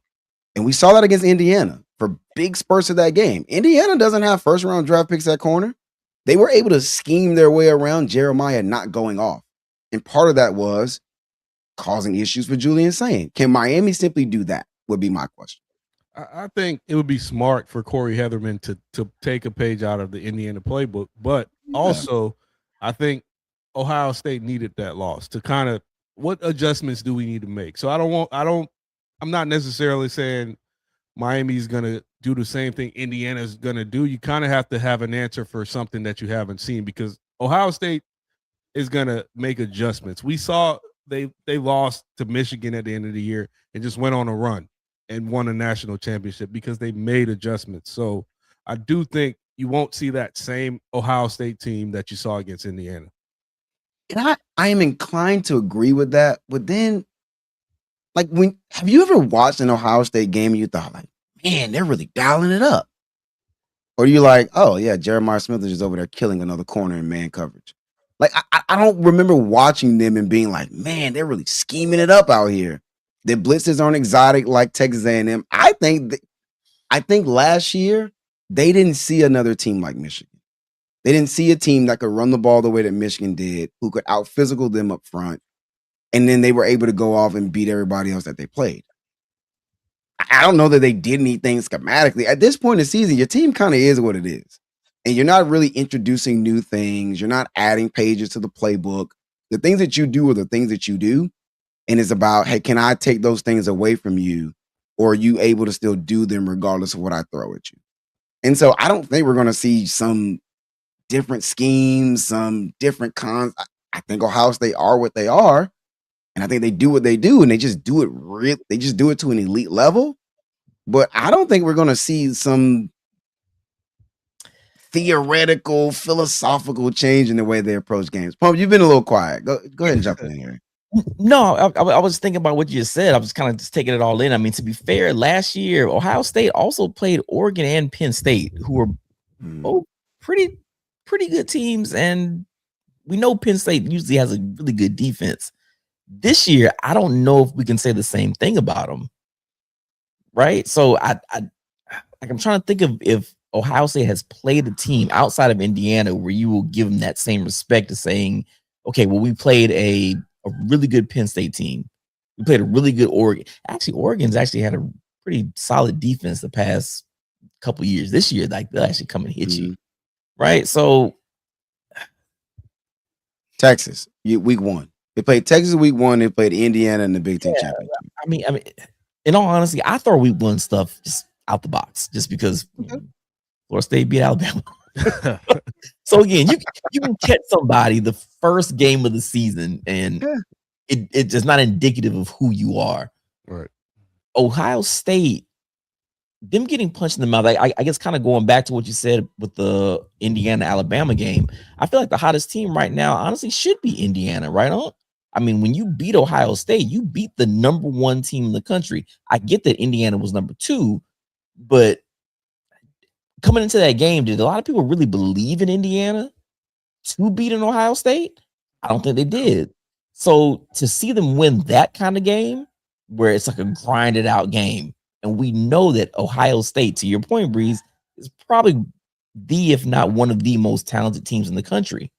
And we saw that against Indiana for big spurts of that game. Indiana doesn't have first round draft picks at corner. They were able to scheme their way around Jeremiah not going off. And part of that was causing issues with Julian Sayin. Can Miami simply do that? Would be my question. I think it would be smart for Corey Heatherman to take a page out of the Indiana playbook, but also I think Ohio State needed that loss to kind of, what adjustments do we need to make? So I'm not necessarily saying Miami's going to do the same thing Indiana's going to do. You kind of have to have an answer for something that you haven't seen, because Ohio State is going to make adjustments. We saw they lost to Michigan at the end of the year and just went on a run and won a national championship because they made adjustments. So I do think you won't see that same Ohio State team that you saw against Indiana. And I am inclined to agree with that. But then, like, have you ever watched an Ohio State game and you thought, like, man, they're really dialing it up? Or you're like, oh, yeah, Jeremiah Smith is just over there killing another corner in man coverage. Like, I don't remember watching them and being like, man, they're really scheming it up out here. The blitzes aren't exotic like Texas A&M. I think last year they didn't see another team like Michigan. They didn't see a team that could run the ball the way that Michigan did, who could out physical them up front, and then they were able to go off and beat everybody else that they played. I don't know that they did anything schematically. At this point in the season, your team kind of is what it is. And you're not really introducing new things. You're not adding pages to the playbook. The things that you do are the things that you do. And it's about, hey, can I take those things away from you? Or are you able to still do them regardless of what I throw at you? And so I don't think we're going to see some different schemes, some different cons. I think Ohio State are what they are. And I think they do what they do. And they just do it they just do it to an elite level. But I don't think we're going to see some theoretical, philosophical change in the way they approach games. Pump, you've been a little quiet. Go ahead and jump in here. No, I was thinking about what you just said. I was kind of just taking it all in. I mean, to be fair, last year Ohio State also played Oregon and Penn State, who were both pretty good teams, and we know Penn State usually has a really good defense. This year, I don't know if we can say the same thing about them, right? So I'm trying to think of if Ohio State has played a team outside of Indiana where you will give them that same respect as saying, okay, well, we played a really good Penn State team. We played a really good Oregon. Actually, Oregon's actually had a pretty solid defense the past couple years. This year, like, they'll actually come and hit you, right? So Texas, week 1. They played Texas week 1. They played Indiana in the Big Ten championship. I mean, in all honesty, I throw week 1 stuff just out the box, just because Florida State beat Alabama. So again, you can catch somebody the first game of the season, and it's just not indicative of who you are. Right. Ohio State, them getting punched in the mouth. I guess kind of going back to what you said with the Indiana-Alabama game, I feel like the hottest team right now, honestly, should be Indiana, right on? I mean, when you beat Ohio State, you beat the number 1 team in the country. I get that Indiana was number 2, but coming into that game, did a lot of people really believe in Indiana to beat an Ohio State? I don't think they did. So to see them win that kind of game, where it's like a grinded out game, and we know that Ohio State, to your point, Breeze, is probably if not one of the most talented teams in the country.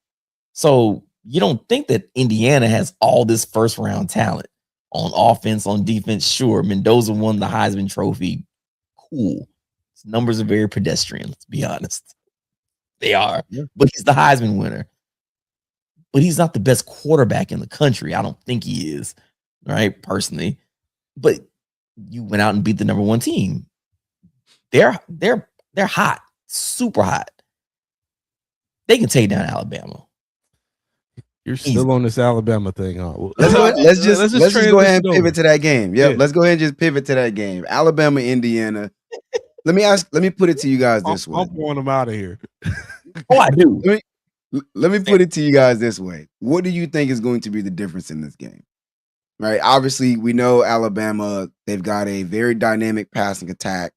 So you don't think that Indiana has all this first round talent on offense, on defense. Sure, Mendoza won the Heisman Trophy. Cool. His numbers are very pedestrian, let's be honest. They are. Yeah. But he's the Heisman winner. But he's not the best quarterback in the country. I don't think he is, right? Personally. But you went out and beat the number one team. They're hot, super hot. They can take down Alabama. You're still on this Alabama thing, huh? Let's just go ahead and transition pivot to that game. Yep, Yeah. let's go ahead and just pivot to that game. Alabama, Indiana. Let me put it to you guys this way. I'm pulling them out of here. Oh, I do. Let me put it to you guys this way. What do you think is going to be the difference in this game? Right? Obviously, we know Alabama, they've got a very dynamic passing attack.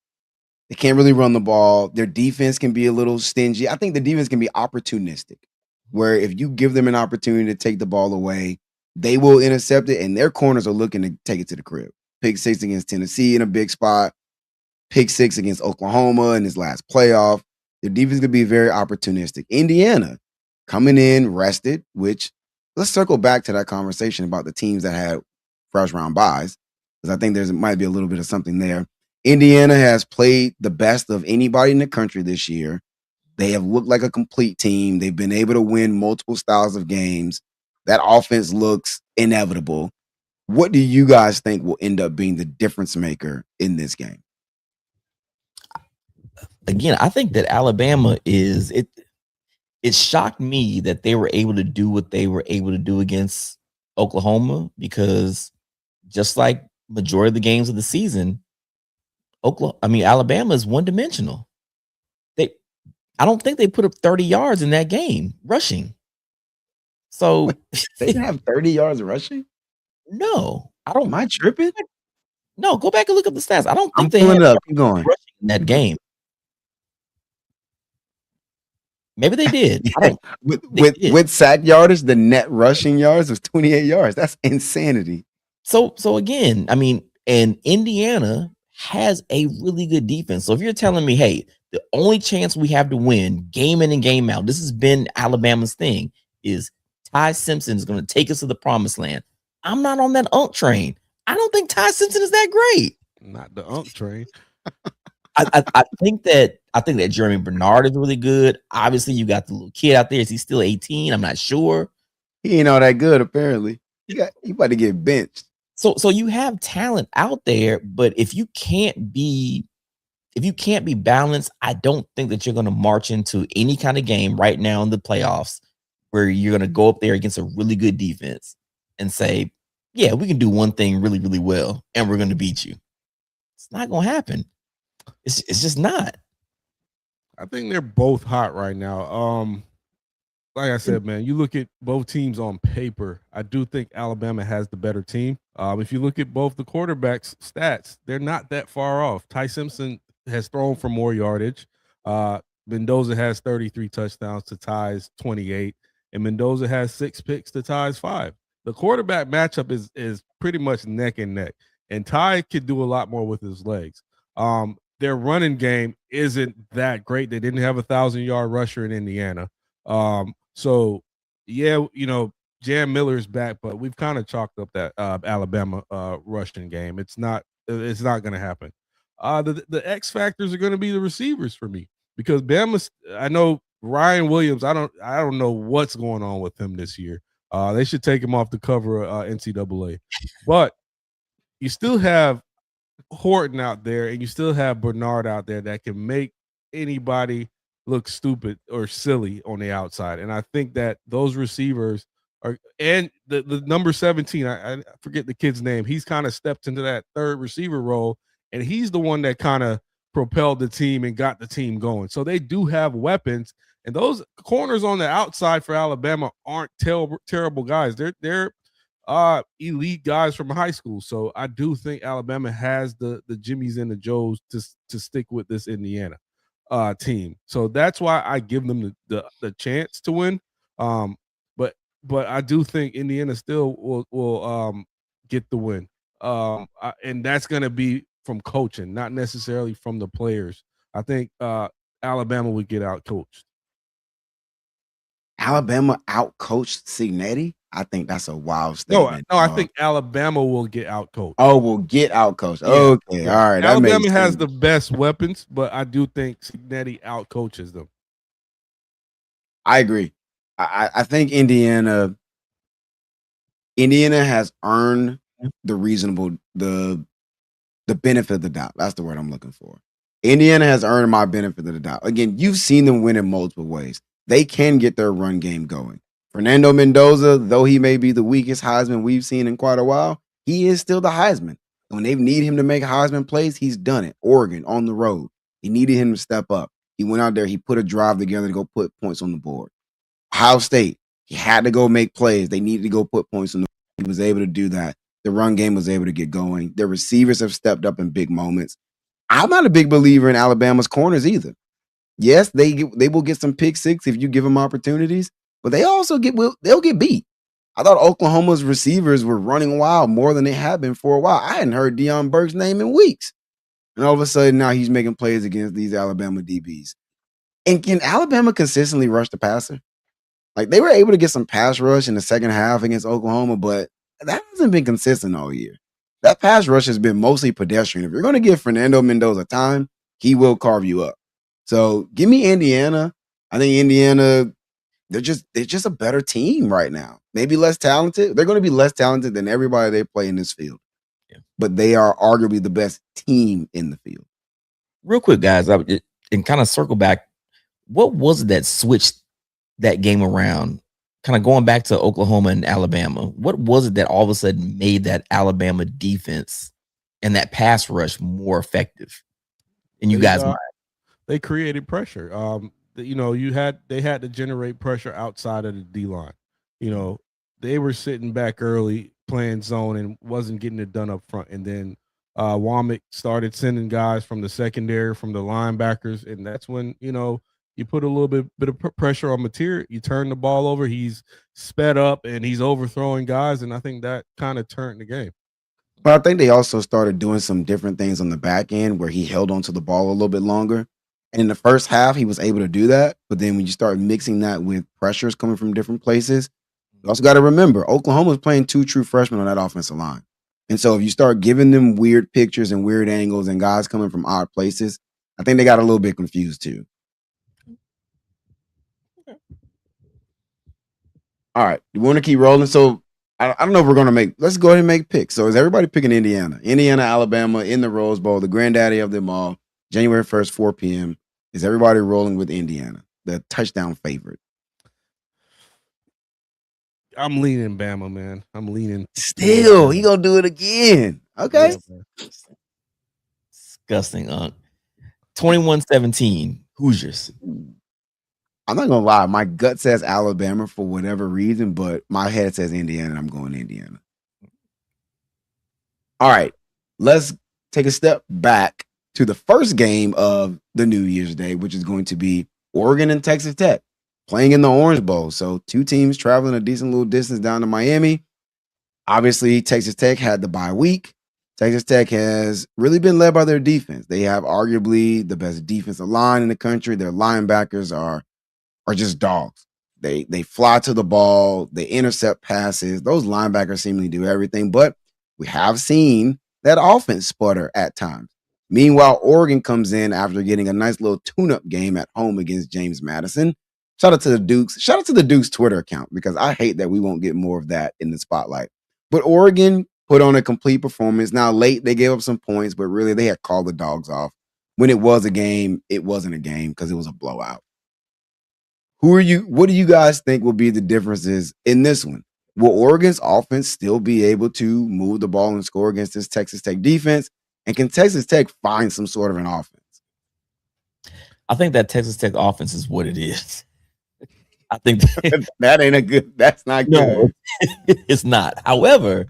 They can't really run the ball. Their defense can be a little stingy. I think the defense can be opportunistic, where if you give them an opportunity to take the ball away, they will intercept it, and their corners are looking to take it to the crib. Pick 6 against Tennessee in a big spot. Pick 6 against Oklahoma in his last playoff. Their defense could be very opportunistic. Indiana coming in rested, which let's circle back to that conversation about the teams that had first round buys, because I think there might be a little bit of something there. Indiana has played the best of anybody in the country this year. They have looked like a complete team. They've been able to win multiple styles of games. That offense looks inevitable. What do you guys think will end up being the difference maker in this game? Again, I think that Alabama is it. It shocked me that they were able to do what they were able to do against Oklahoma, because just like majority of the games of the season, Alabama is one dimensional. I don't think they put up 30 yards in that game rushing. So They didn't have 30 yards rushing? no, I don't. Am I tripping? No, go back and look up the stats. I don't think I'm they pulling had it up. Keep going. rushing in that game. Maybe they did. I don't. With sack yardage, the net rushing yards was 28 yards. That's insanity. So again, and Indiana has a really good defense. So if you're telling me, hey, the only chance we have to win game in and game out, this has been Alabama's thing, is Ty Simpson is going to take us to the promised land. I'm not on that unk train. I don't think Ty Simpson is that great. Not the unk train. I think that Jeremy Bernard is really good. Obviously, you got the little kid out there. Is he still 18? I'm not sure. He ain't all that good, apparently. He about to get benched. So you have talent out there, but if you can't be balanced, I don't think that you're going to march into any kind of game right now in the playoffs where you're going to go up there against a really good defense and say, yeah, we can do one thing really, really well, and we're going to beat you. It's not going to happen. It's just not. I think they're both hot right now. Like I said, man, you look at both teams on paper. I do think Alabama has the better team. If you look at both the quarterbacks' stats, they're not that far off. Ty Simpson has thrown for more yardage. Mendoza has 33 touchdowns to Ty's 28, and Mendoza has 6 picks to Ty's 5. The quarterback matchup is pretty much neck and neck, and Ty could do a lot more with his legs. Their running game isn't that great. They didn't have a 1,000-yard rusher in Indiana. So yeah, Jam Miller's back, but we've kind of chalked up that Alabama rushing game. It's not going to happen. The X factors are going to be the receivers for me, because Bama. I know Ryan Williams. I don't know what's going on with him this year. They should take him off the cover of NCAA. But you still have Horton out there, and you still have Bernard out there that can make anybody look stupid or silly on the outside. And I think that those receivers are, and the number 17, I forget the kid's name. He's kind of stepped into that third receiver role, and he's the one that kind of propelled the team and got the team going. So they do have weapons, and those corners on the outside for Alabama aren't terrible guys. They're elite guys from high school. So I do think Alabama has the Jimmies and the Joes to stick with this Indiana team. So that's why I give them the chance to win. But I do think Indiana still will get the win. And that's going to be from coaching, not necessarily from the players. I think Alabama would get out coached. Alabama outcoached Cignetti? I think that's a wild No, statement. I think Alabama will get outcoached. Oh, we'll get outcoached. Yeah, Okay, yeah. all right. That Alabama makes has sense. the best weapons, but I do think Cignetti outcoaches them. I agree. I think Indiana has earned the reasonable the benefit of the doubt. That's the word I'm looking for. Indiana has earned my benefit of the doubt. Again, you've seen them win in multiple ways. They can get their run game going. Fernando Mendoza, though he may be the weakest Heisman we've seen in quite a while, he is still the Heisman. When they need him to make Heisman plays, he's done it. Oregon on the road. He needed him to step up. He went out there, he put a drive together to go put points on the board. Ohio State, he had to go make plays. They needed to go put points on the board. He was able to do that. The run game was able to get going. Their receivers have stepped up in big moments. I'm not a big believer in Alabama's corners either. Yes, they will get some pick six if you give them opportunities, but they'll get beat. I thought Oklahoma's receivers were running wild more than they have been for a while. I hadn't heard Deion Burke's name in weeks. And all of a sudden now he's making plays against these Alabama DBs. And can Alabama consistently rush the passer? Like they were able to get some pass rush in the second half against Oklahoma, but that hasn't been consistent all year. That pass rush has been mostly pedestrian. If you're going to give Fernando Mendoza time, he will carve you up. So give me Indiana. I think Indiana, they're just a better team right now. Maybe less talented. They're going to be less talented than everybody they play in this field. Yeah. But they are arguably the best team in the field. Real quick, guys, and kind of circle back. What was it that switched that game around? Kind of going back to Oklahoma and Alabama, what was it that all of a sudden made that Alabama defense and that pass rush more effective? And you guys, they created pressure. They had to generate pressure outside of the D line. They were sitting back early playing zone and wasn't getting it done up front. And then Womack started sending guys from the secondary, from the linebackers, and that's when you put a little bit of pressure on Mateer. You turn the ball over. He's sped up and he's overthrowing guys, and I think that kind of turned the game. But I think they also started doing some different things on the back end where he held onto the ball a little bit longer. And in the first half, he was able to do that. But then when you start mixing that with pressures coming from different places, you also got to remember Oklahoma's playing two true freshmen on that offensive line. And so if you start giving them weird pictures and weird angles and guys coming from odd places, I think they got a little bit confused too. All right. You want to keep rolling? So I don't know if we're going to let's go ahead and make picks. So is everybody picking Indiana, Alabama in the Rose Bowl, the granddaddy of them all, January 1st, 4 p.m. Is everybody rolling with Indiana, the touchdown favorite? I'm leaning Bama, man. I'm leaning. Still, he going to do it again. Okay. Yeah, disgusting, 21-17, Hoosiers. I'm not gonna lie, my gut says Alabama for whatever reason, but my head says Indiana, and I'm going Indiana. All right, let's take a step back to the first game of the New Year's Day, which is going to be Oregon and Texas Tech playing in the Orange Bowl. So two teams traveling a decent little distance down to Miami. Obviously, Texas Tech had the bye week. Texas Tech has really been led by their defense. They have arguably the best defensive line in the country. Their linebackers are just dogs. They fly to the ball, they intercept passes. Those linebackers seemingly do everything, but we have seen that offense sputter at times. Meanwhile, Oregon comes in after getting a nice little tune-up game at home against James Madison. Shout out to the Dukes. Shout out to the Dukes Twitter account, because I hate that we won't get more of that in the spotlight. But Oregon put on a complete performance. Now, late, they gave up some points, but really they had called the dogs off. When it was a game, it wasn't a game because it was a blowout. What do you guys think will be the differences in this one? Will Oregon's offense still be able to move the ball and score against this Texas Tech defense? And can Texas Tech find some sort of an offense? I think that Texas Tech offense is what it is. I think that's not good. It's not. However,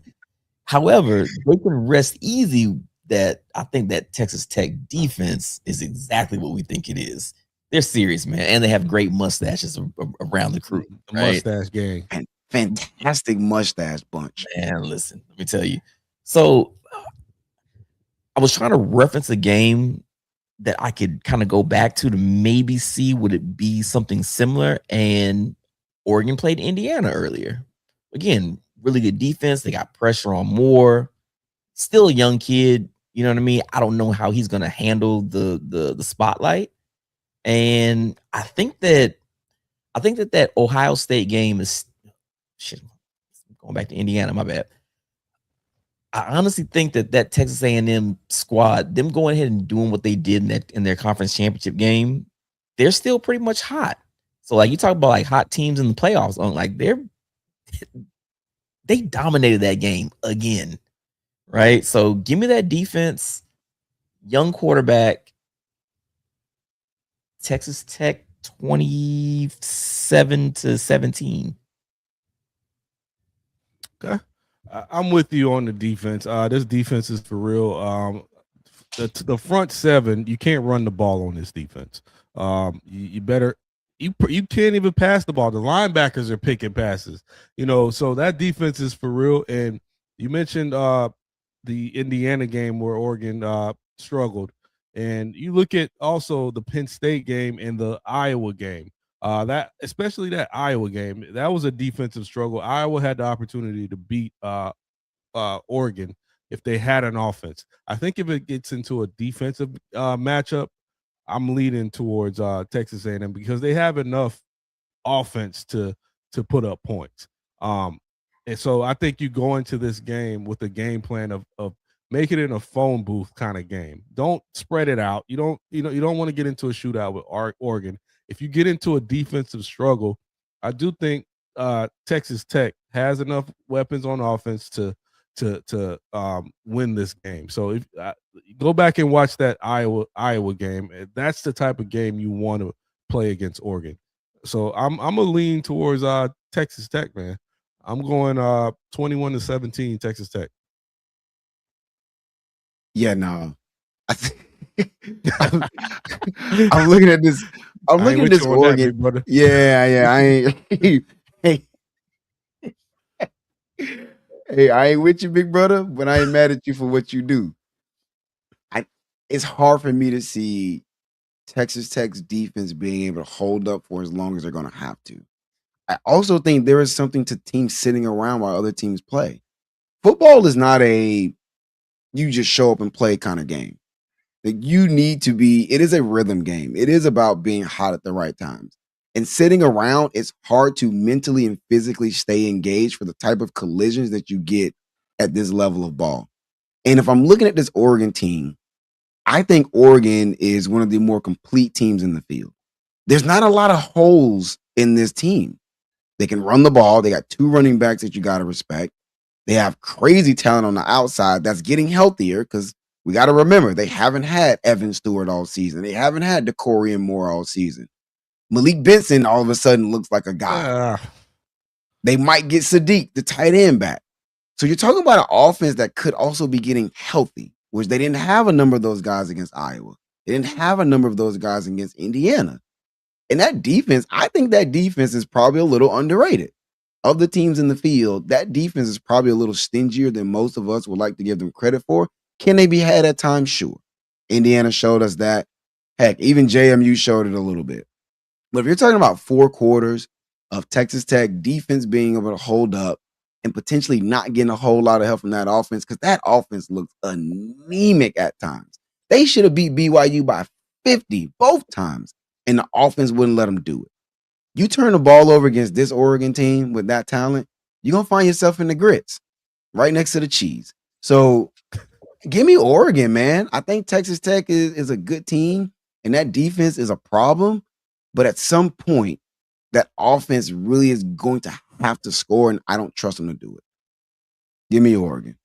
they can rest easy that I think that Texas Tech defense is exactly what we think it is. They're serious, man, and they have great mustaches around the crew. The mustache gang. And fantastic mustache bunch. And listen, let me tell you. So I was trying to reference a game that I could kind of go back to maybe see would it be something similar. And Oregon played Indiana earlier. Again, really good defense. They got pressure on Moore. Still a young kid. You know what I mean? I don't know how he's going to handle the spotlight. And I think that Ohio State game is shit. Going back to Indiana, my bad. I honestly think that Texas A&M squad, them going ahead and doing what they did in their conference championship game, they're still pretty much hot. So like you talk about like hot teams in the playoffs, like they dominated that game again, right? So give me that defense, young quarterback, Texas Tech 27-17. Okay. I'm with you on the defense. This defense is for real. The front seven, you can't run the ball on this defense. You better. You can't even pass the ball. The linebackers are picking passes. So that defense is for real. And you mentioned the Indiana game where Oregon struggled, and you look at also the Penn State game and the Iowa game. Especially that Iowa game, that was a defensive struggle. Iowa had the opportunity to beat Oregon if they had an offense. I think if it gets into a defensive matchup, I'm leaning towards Texas A&M because they have enough offense to put up points. And so I think you go into this game with a game plan of make it in a phone booth kind of game. Don't spread it out. You don't want to get into a shootout with Oregon. If you get into a defensive struggle, I do think Texas Tech has enough weapons on offense to win this game. So if go back and watch that Iowa game, that's the type of game you want to play against Oregon. So I'm a lean towards Texas Tech, man. I'm going 21-17 Texas Tech. Yeah, no. I'm looking at this. I'm looking at this Oregon. That, yeah. I ain't. Hey, I ain't with you, big brother, but I ain't mad at you for what you do. It's hard for me to see Texas Tech's defense being able to hold up for as long as they're going to have to. I also think there is something to teams sitting around while other teams play. Football is not a you just show up and play kind of game. Like you need to be, it is a rhythm game. It is about being hot at the right times. And sitting around, it's hard to mentally and physically stay engaged for the type of collisions that you get at this level of ball. And if I'm looking at this Oregon team, I think Oregon is one of the more complete teams in the field. There's not a lot of holes in this team. They can run the ball. They got two running backs that you got to respect. They have crazy talent on the outside that's getting healthier because we got to remember they haven't had Evan Stewart all season. They haven't had DeCorian Moore all season. Malik Benson all of a sudden looks like a guy. They might get Sadiq, the tight end, back. So you're talking about an offense that could also be getting healthy, which they didn't have a number of those guys against Iowa. They didn't have a number of those guys against Indiana. And that defense, I think that defense is probably a little underrated. Of the teams in the field, that defense is probably a little stingier than most of us would like to give them credit for. Can they be had at times? Sure. Indiana showed us that. Heck, even JMU showed it a little bit. But if you're talking about 4 quarters of Texas Tech defense being able to hold up and potentially not getting a whole lot of help from that offense, because that offense looks anemic at times. They should have beat BYU by 50 both times, and the offense wouldn't let them do it. You turn the ball over against this Oregon team with that talent, you're going to find yourself in the grits right next to the cheese. So give me Oregon, man. I think Texas Tech is a good team, and that defense is a problem. But at some point, that offense really is going to have to score, and I don't trust them to do it. Give me Oregon.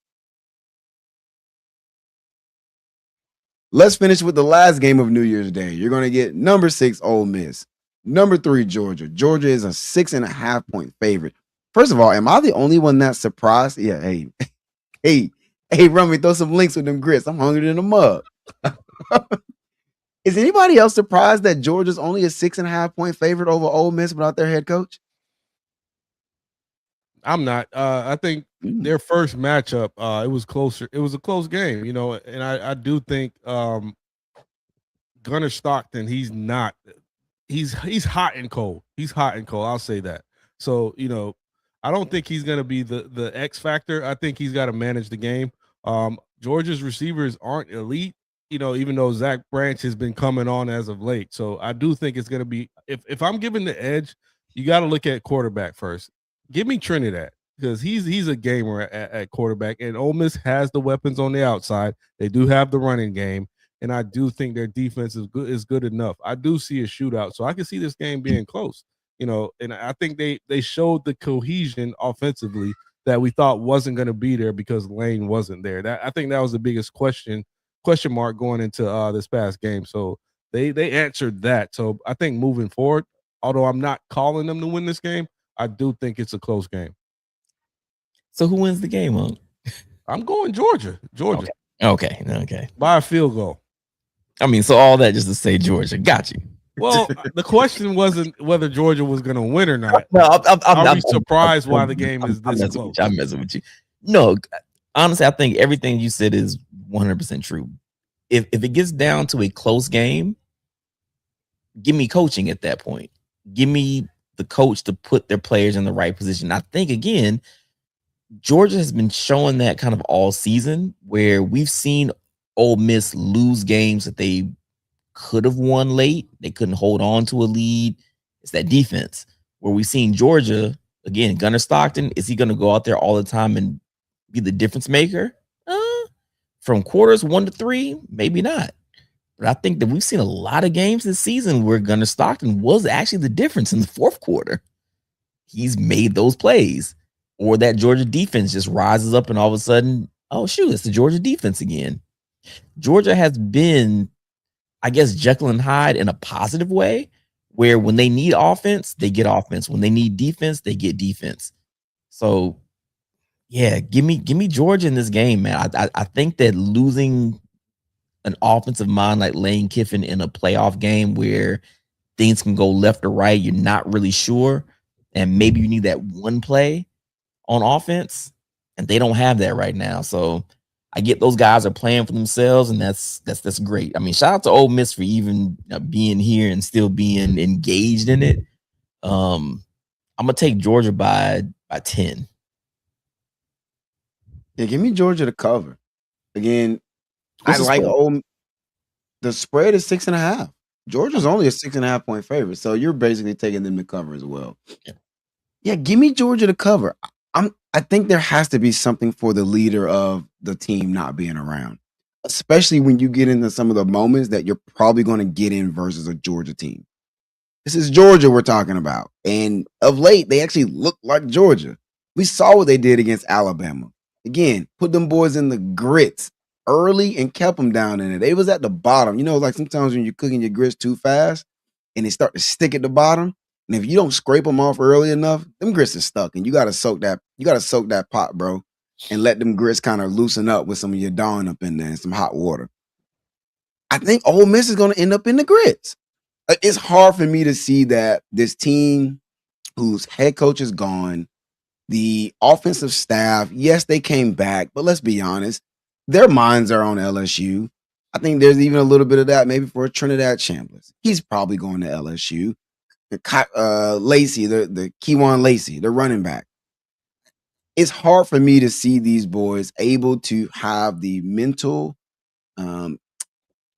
Let's finish with the last game of New Year's Day. You're going to get number 6, Ole Miss. Number 3, Georgia. Georgia is a 6.5-point favorite. First of all, am I the only one that's surprised? Yeah, hey, Rummy, throw some links with them grits. I'm hungry than a mug. Is anybody else surprised that Georgia's only a 6.5-point favorite over Ole Miss without their head coach? I'm not. I think their first matchup, it was closer. It was a close game, and I do think Gunnar Stockton, he's hot and cold. He's hot and cold. I'll say that. So, I don't think he's going to be the X factor. I think he's got to manage the game. Georgia's receivers aren't elite, even though Zach Branch has been coming on as of late. So I do think it's going to be, if I'm giving the edge, you got to look at quarterback first. Give me Trinidad because he's a gamer at quarterback, and Ole Miss has the weapons on the outside. They do have the running game, and I do think their defense is good enough. I do see a shootout, so I can see this game being close. And I think they showed the cohesion offensively that we thought wasn't going to be there because Lane wasn't there. I think that was the biggest question mark going into this past game. So they answered that. So I think moving forward, although I'm not calling them to win this game, I do think it's a close game. So who wins the game, Monk? I'm going Georgia. Okay. By a field goal. I mean, so all that just to say Georgia. Got you. Well, the question wasn't whether Georgia was going to win or not. No, Are we surprised why the game is this close? I'm messing with you. No, honestly, I think everything you said is 100% true. If it gets down to a close game, give me coaching at that point. Give me the coach to put their players in the right position. I think, again, Georgia has been showing that kind of all season where we've seen Ole Miss lose games that they could have won late. They couldn't hold on to a lead. It's that defense where we've seen Georgia, again, Gunnar Stockton, is he going to go out there all the time and be the difference maker? From quarters 1 to 3, maybe not. But I think that we've seen a lot of games this season where Gunnar Stockton was actually the difference in the fourth quarter. He's made those plays. Or that Georgia defense just rises up and all of a sudden, oh, shoot, it's the Georgia defense again. Georgia has been, I guess, Jekyll and Hyde in a positive way, where when they need offense, they get offense. When they need defense, they get defense. So, yeah, give me Georgia in this game, man. I think that losing an offensive mind like Lane Kiffin in a playoff game where things can go left or right, you're not really sure, and maybe you need that one play on offense, and they don't have that right now. So I get those guys are playing for themselves, and that's great. I mean, shout out to Ole Miss for even being here and still being engaged in it. I'm gonna take Georgia by 10. Yeah, give me Georgia to cover. Again, What's I the like spread? the spread is 6.5. Georgia's only a 6.5 point favorite, so you're basically taking them to cover as well. Yeah, give me Georgia to cover. I think there has to be something for the leader of the team not being around, especially when you get into some of the moments that you're probably going to get in versus a Georgia team. This is Georgia we're talking about, and of late they actually look like Georgia. We saw what they did against Alabama. Again, put them boys in the grits early and kept them down in it. They was at the bottom. Like sometimes when you're cooking your grits too fast and they start to stick at the bottom, and if you don't scrape them off early enough, them grits are stuck, and you gotta soak that. You gotta soak that pot, bro, and let them grits kind of loosen up with some of your Dawn up in there and some hot water. I think Ole Miss is gonna end up in the grits. It's hard for me to see that this team, whose head coach is gone, the offensive staff, yes, they came back, but let's be honest, their minds are on LSU. I think there's even a little bit of that maybe for Trinidad Chambliss. He's probably going to LSU. Lacey, the Keywan Lacey, the running back. It's hard for me to see these boys able to have the mental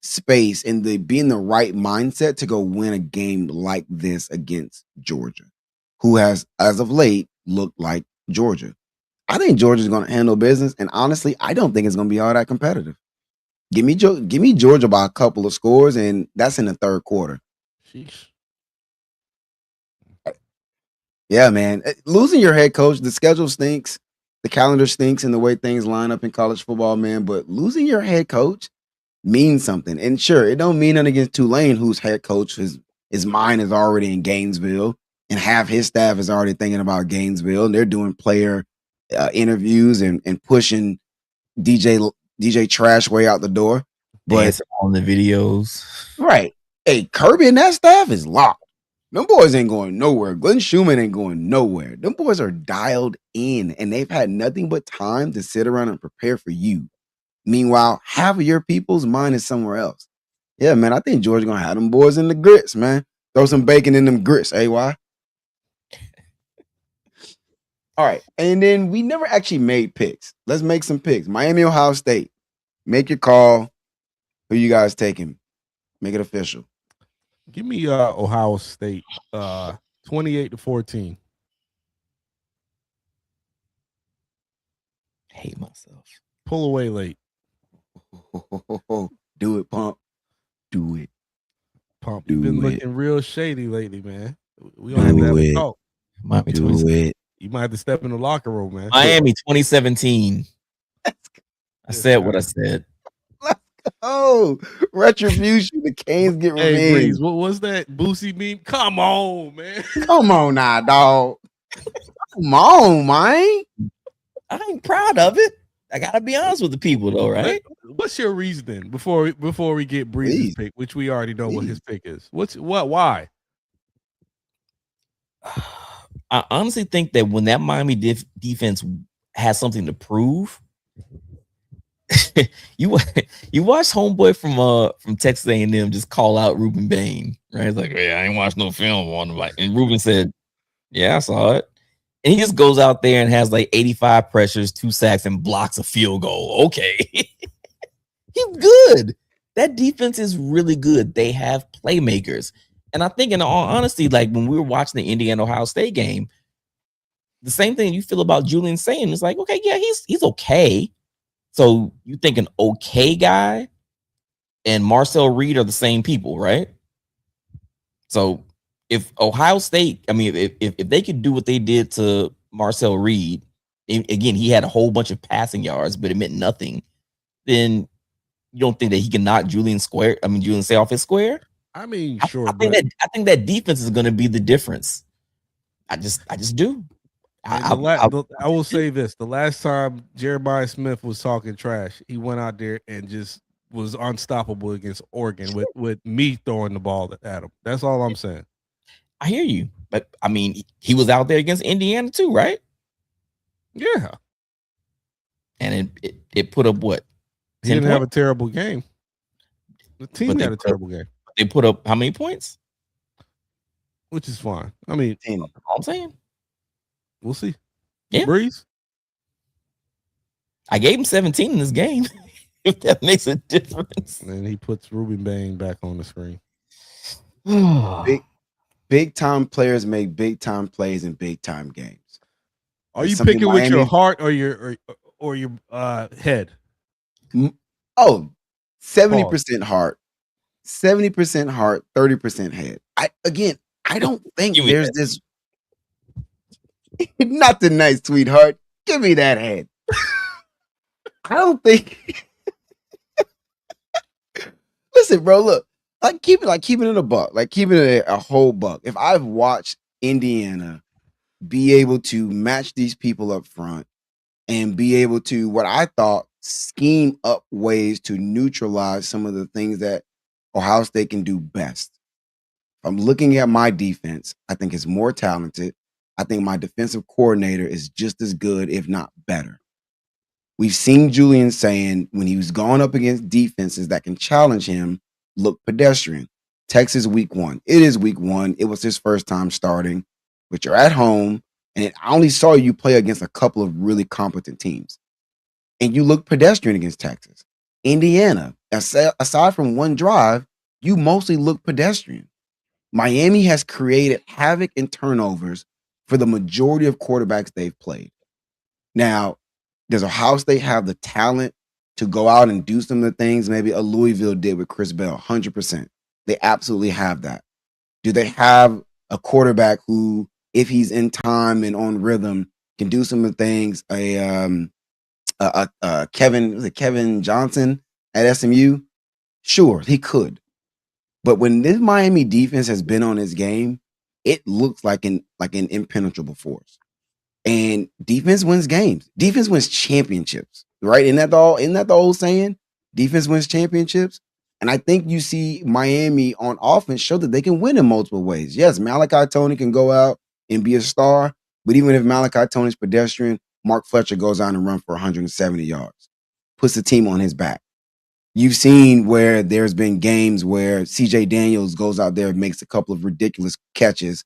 space and be in the right mindset to go win a game like this against Georgia, who has, as of late, looked like Georgia. I think Georgia's going to handle business, and honestly, I don't think it's going to be all that competitive. Give me Georgia by a couple of scores, and that's in the third quarter. Sheesh. Yeah, man. Losing your head coach, the schedule stinks, the calendar stinks, and the way things line up in college football, man. But losing your head coach means something. And sure, it don't mean nothing against Tulane, whose head coach, his mind is already in Gainesville, and half his staff is already thinking about Gainesville, and they're doing player interviews and pushing DJ Trash way out the door. But on the videos, right. Hey, Kirby and that staff is locked. Them boys ain't going nowhere. Glenn Schumann ain't going nowhere. Them boys are dialed in, and they've had nothing but time to sit around and prepare for you. Meanwhile, half of your people's mind is somewhere else. Yeah, man, I think Georgia's going to have them boys in the grits, man. Throw some bacon in them grits, AY. All right. And then we never actually made picks. Let's make some picks. Miami, Ohio State. Make your call. Who you guys taking? Make it official. Give me Ohio State 28-14. Hate myself. Pull away late. Do it, Pump. Do it. Pump. Do You've been it. looking real shady lately, man. We don't have to have a talk. Miami Do 2017. it. You might have to step in the locker room, man. Miami 2017. I said what I said. Oh, retribution. The Canes get Hey, revenge. Breeze, what was that Boosie meme? Come on, man. Come on now, dog. Come on, man. I ain't proud of it. I gotta be honest with the people, though, right? What's your reasoning before we get Breeze's Please. pick, which we already know what his pick is? Why? I honestly think that when that Miami defense has something to prove, you watch homeboy from Texas A&M just call out Ruben Bain, right? It's like, yeah, I ain't watched no film on him. And Ruben said, yeah, I saw it. And he just goes out there and has like 85 pressures, 2 sacks, and blocks a field goal. Okay. He's good. That defense is really good. They have playmakers. And I think, in all honesty, like when we were watching the Indiana-Ohio State game, the same thing you feel about Julian saying is like, okay, yeah, he's okay. So you think an okay guy and Marcel Reed are the same people, right? So if Ohio State, I mean, if they could do what they did to Marcel Reed, again, he had a whole bunch of passing yards, but it meant nothing, then you don't think that he can knock Julian Say off his square? I mean, sure. I think that defense is going to be the difference. I just do. I will say this: the last time Jeremiah Smith was talking trash, he went out there and just was unstoppable against Oregon with me throwing the ball at him. That's all I'm saying. I hear you, but I mean, he was out there against Indiana too, right? Yeah, and it put up what? He didn't have a terrible game. The team had a terrible game. They put up how many points? Which is fine. I mean, 10. I'm saying we'll see. Yeah, Breeze. I gave him 17 in this game. If that makes a difference. And he puts Ruben Bain back on the screen. Big time players make big time plays in big time games. Are you picking with your heart or your head? Oh, 70% heart, 70% heart, 30% head. I don't think there's this. Not the night, sweetheart. Give me that head. I don't think. Listen, bro. Look, keep it in a buck. Like keep it a whole buck. If I've watched Indiana be able to match these people up front and be able to what I thought scheme up ways to neutralize some of the things that Ohio State can do best. If I'm looking at my defense, I think it's more talented. I think my defensive coordinator is just as good, if not better. We've seen Julian saying when he was going up against defenses that can challenge him, look pedestrian. Texas week 1. It is week 1. It was his first time starting, but you're at home, and I only saw you play against a couple of really competent teams. And you look pedestrian against Texas. Indiana, aside from one drive, you mostly look pedestrian. Miami has created havoc and turnovers for the majority of quarterbacks they've played. Now, does Ohio State have the talent to go out and do some of the things maybe a Louisville did with Chris Bell? 100%. They absolutely have that. Do they have a quarterback who, if he's in time and on rhythm, can do some of the things Kevin Johnson at SMU? Sure, he could. But when this Miami defense has been on his game, it looks like an impenetrable force. And defense wins games. Defense wins championships, right? Isn't that the old saying? Defense wins championships. And I think you see Miami on offense show that they can win in multiple ways. Yes, Malachi Tony can go out and be a star, but even if Malachi Tony's pedestrian, Mark Fletcher goes out and run for 170 yards, puts the team on his back. You've seen where there's been games where CJ Daniels goes out there and makes a couple of ridiculous catches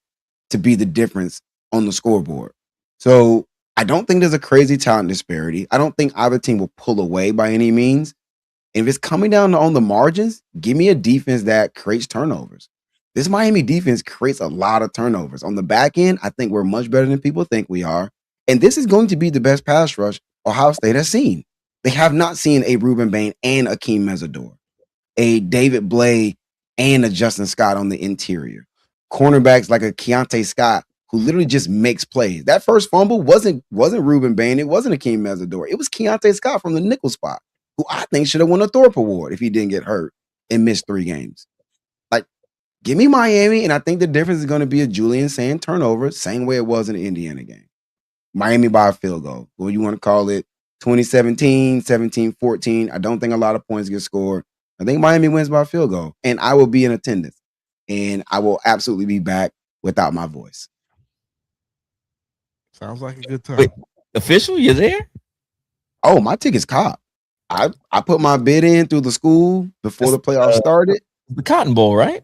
to be the difference on the scoreboard. So I don't think there's a crazy talent disparity. I don't think either team will pull away by any means. And if it's coming down on the margins, give me a defense that creates turnovers. This Miami defense creates a lot of turnovers. On the back end, I think we're much better than people think we are. And this is going to be the best pass rush Ohio State has seen. They have not seen a Ruben Bain and Akeem Mesidor, a David Blay and a Justin Scott on the interior. Cornerbacks like a Keontae Scott who literally just makes plays. That first fumble wasn't Ruben Bain. It wasn't Akeem Mesidor. It was Keontae Scott from the nickel spot, who I think should have won a Thorpe Award if he didn't get hurt and missed 3 games. Like, give me Miami, and I think the difference is going to be a Julian Sand turnover, same way it was in the Indiana game. Miami by a field goal. What you want to call it? 2017, 17-14. I don't think a lot of points get scored. I think Miami wins by a field goal, and I will be in attendance, and I will absolutely be back without my voice. Sounds like a good time. Wait, official, you there? Oh, my ticket's caught. I put my bid in through the school before the playoffs started. The Cotton Bowl, right?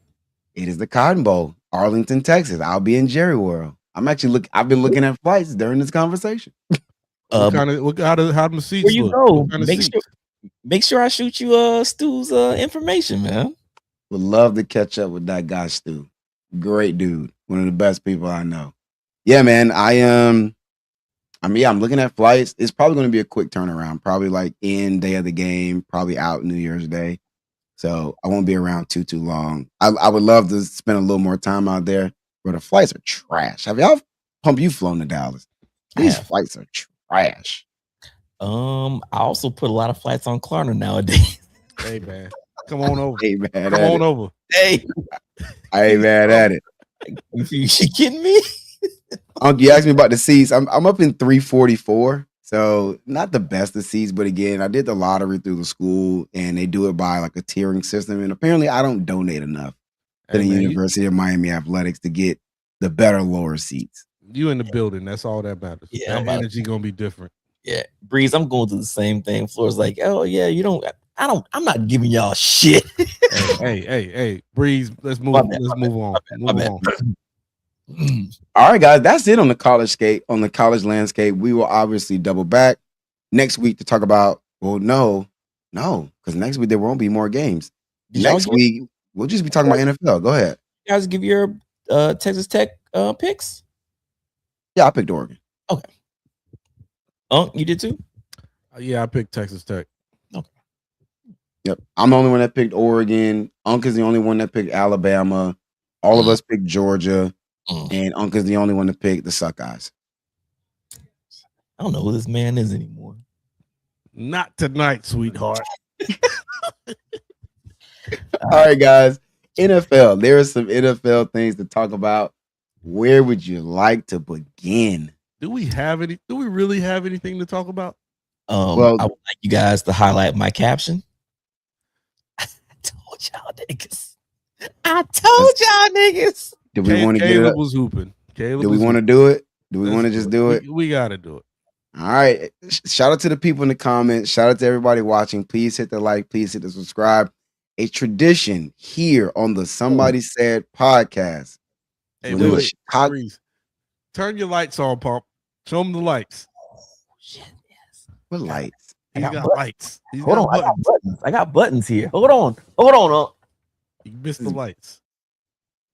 It is the Cotton Bowl, Arlington, Texas. I'll be in Jerry World. I've been looking at flights during this conversation. How the seats Where you look? go? What kind of Make seats? Make sure I shoot you Stu's information, man. Would love to catch up with that guy, Stu. Great dude. One of the best people I know. Yeah, man. I'm looking at flights. It's probably going to be a quick turnaround. Probably like in day of the game, probably out New Year's Day. So I won't be around too long. I would love to spend a little more time out there, but the flights are trash. Have y'all you've flown to Dallas? These flights are trash. I also put a lot of flights on Klarna nowadays. Hey man, come on over. Hey man, come on over. Hey, I ain't mad at it. You kidding me? You asked me about the seats. I'm up in 344, so not the best of seats. But again, I did the lottery through the school, and they do it by like a tiering system. And apparently, I don't donate enough to the University of Miami Athletics to get the better lower seats. You in the building. That's all that matters. Yeah, that energy gonna be different. Yeah, Breeze, I'm going through the same thing. Floor's like, oh yeah, I'm not giving y'all shit. hey, Breeze, let's move on. All right, guys, that's it on the college landscape. We will obviously double back next week to talk about, no, because next week there won't be more games. Next week, we'll just be talking about NFL. Go ahead. You guys give your Texas Tech picks? Yeah, I picked Oregon. Okay. You did too? Yeah, I picked Texas Tech. Okay. Yep. I'm the only one that picked Oregon. Unc is the only one that picked Alabama. All of us picked Georgia. And Unc is the only one to pick the Suckeyes. I don't know who this man is anymore. Not tonight, sweetheart. All right, guys. NFL. There are some NFL things to talk about. Where would you like to begin? Do we really have anything to talk about? I would like you guys to highlight my caption. I told y'all niggas. Do we want to get it up? Was hooping. Do we want to do it? Do we want to just do it? We got to do it. All right. Shout out to the people in the comments. Shout out to everybody watching. Please hit the like. Please hit the subscribe. A tradition here on the Somebody Said podcast. Hey, wait. Turn your lights on, Pump. Show them the lights. Shit, yes. What lights? He's got lights. Hold on. I got buttons here. Hold on. You missed the lights.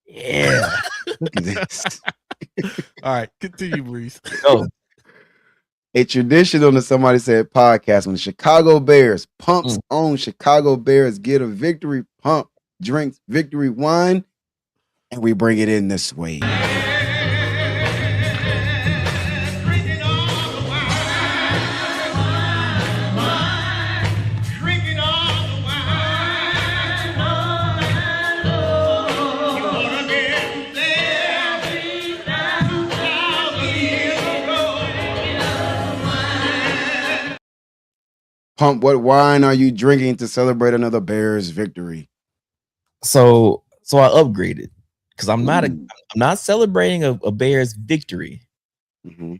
Yeah. Look at this. All right, continue, Breeze. Go. A tradition on the Somebody Said podcast when the Chicago Bears, Pump's own Chicago Bears, get a victory. Pump drinks victory wine, and we bring it in this way. Pump, what wine are you drinking to celebrate another Bears victory? So I upgraded because I'm not celebrating a Bears victory. Mm-hmm.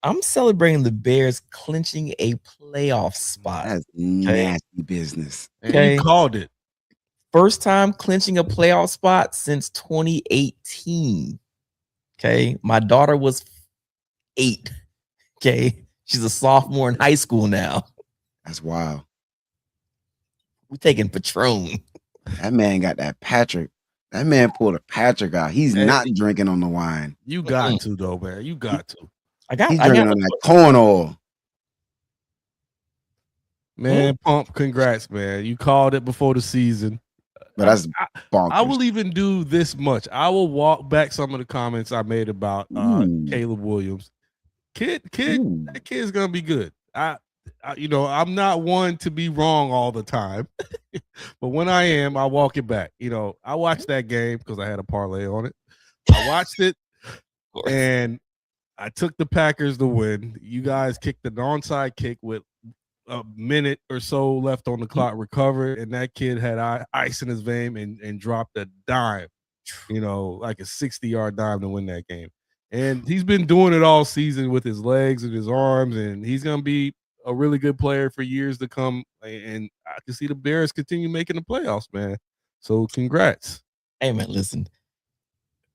I'm celebrating the Bears clinching a playoff spot. That's nasty business. Okay. You called it. First time clinching a playoff spot since 2018. Okay. My daughter was 8. Okay. She's a sophomore in high school now. That's wild. We're taking Patron. That man got that Patrick. That man pulled a Patrick out. He's Hey. not drinking on the wine. You got to though, man. You got to. He's drinking on that corn oil. Man, Pump, congrats, man. You called it before the season. But that's bonkers. I will even do this much. I will walk back some of the comments I made about Caleb Williams. That kid's gonna be good. I I'm not one to be wrong all the time, but when I am, I walk it back. I watched that game because I had a parlay on it. I watched it, and I took the Packers to win. You guys kicked an onside kick with a minute or so left on the clock, recovered, and that kid had ice in his vein and dropped a dime, like a 60-yard dime to win that game. And he's been doing it all season with his legs and his arms, and he's going to be a really good player for years to come. And I can see the Bears continue making the playoffs, man. So congrats. Hey, man, listen.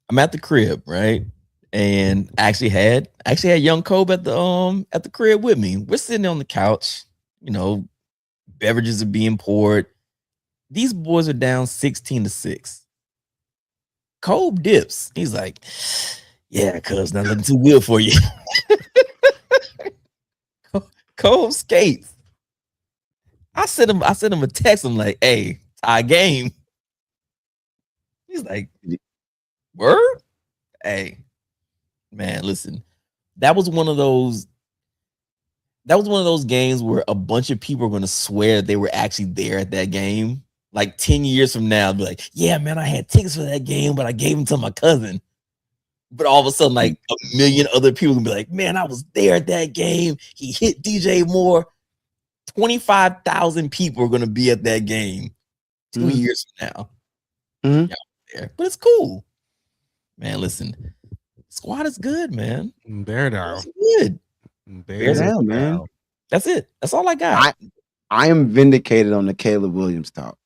I'm at the crib, right? And I actually had young Kobe at the crib with me. We're sitting on the couch, beverages are being poured. These boys are down 16-6. Kobe dips. He's like, yeah, cuz not looking too good for you. Kobe skates. I sent him a text. I'm like, hey, tie game. He's like, word? Hey, man, listen. That was one of those games where a bunch of people are going to swear they were actually there at that game. Like 10 years from now, be like, yeah, man, I had tickets for that game, but I gave them to my cousin. But all of a sudden, like a million other people can be like, man, I was there at that game. He hit DJ Moore. 25,000 people are going to be at that game 2 years from now. There. But it's cool. Man, listen. Squad is good, man. Bear down. It's good. Bear down, man. That's it. That's all I got. I am vindicated on the Caleb Williams talk.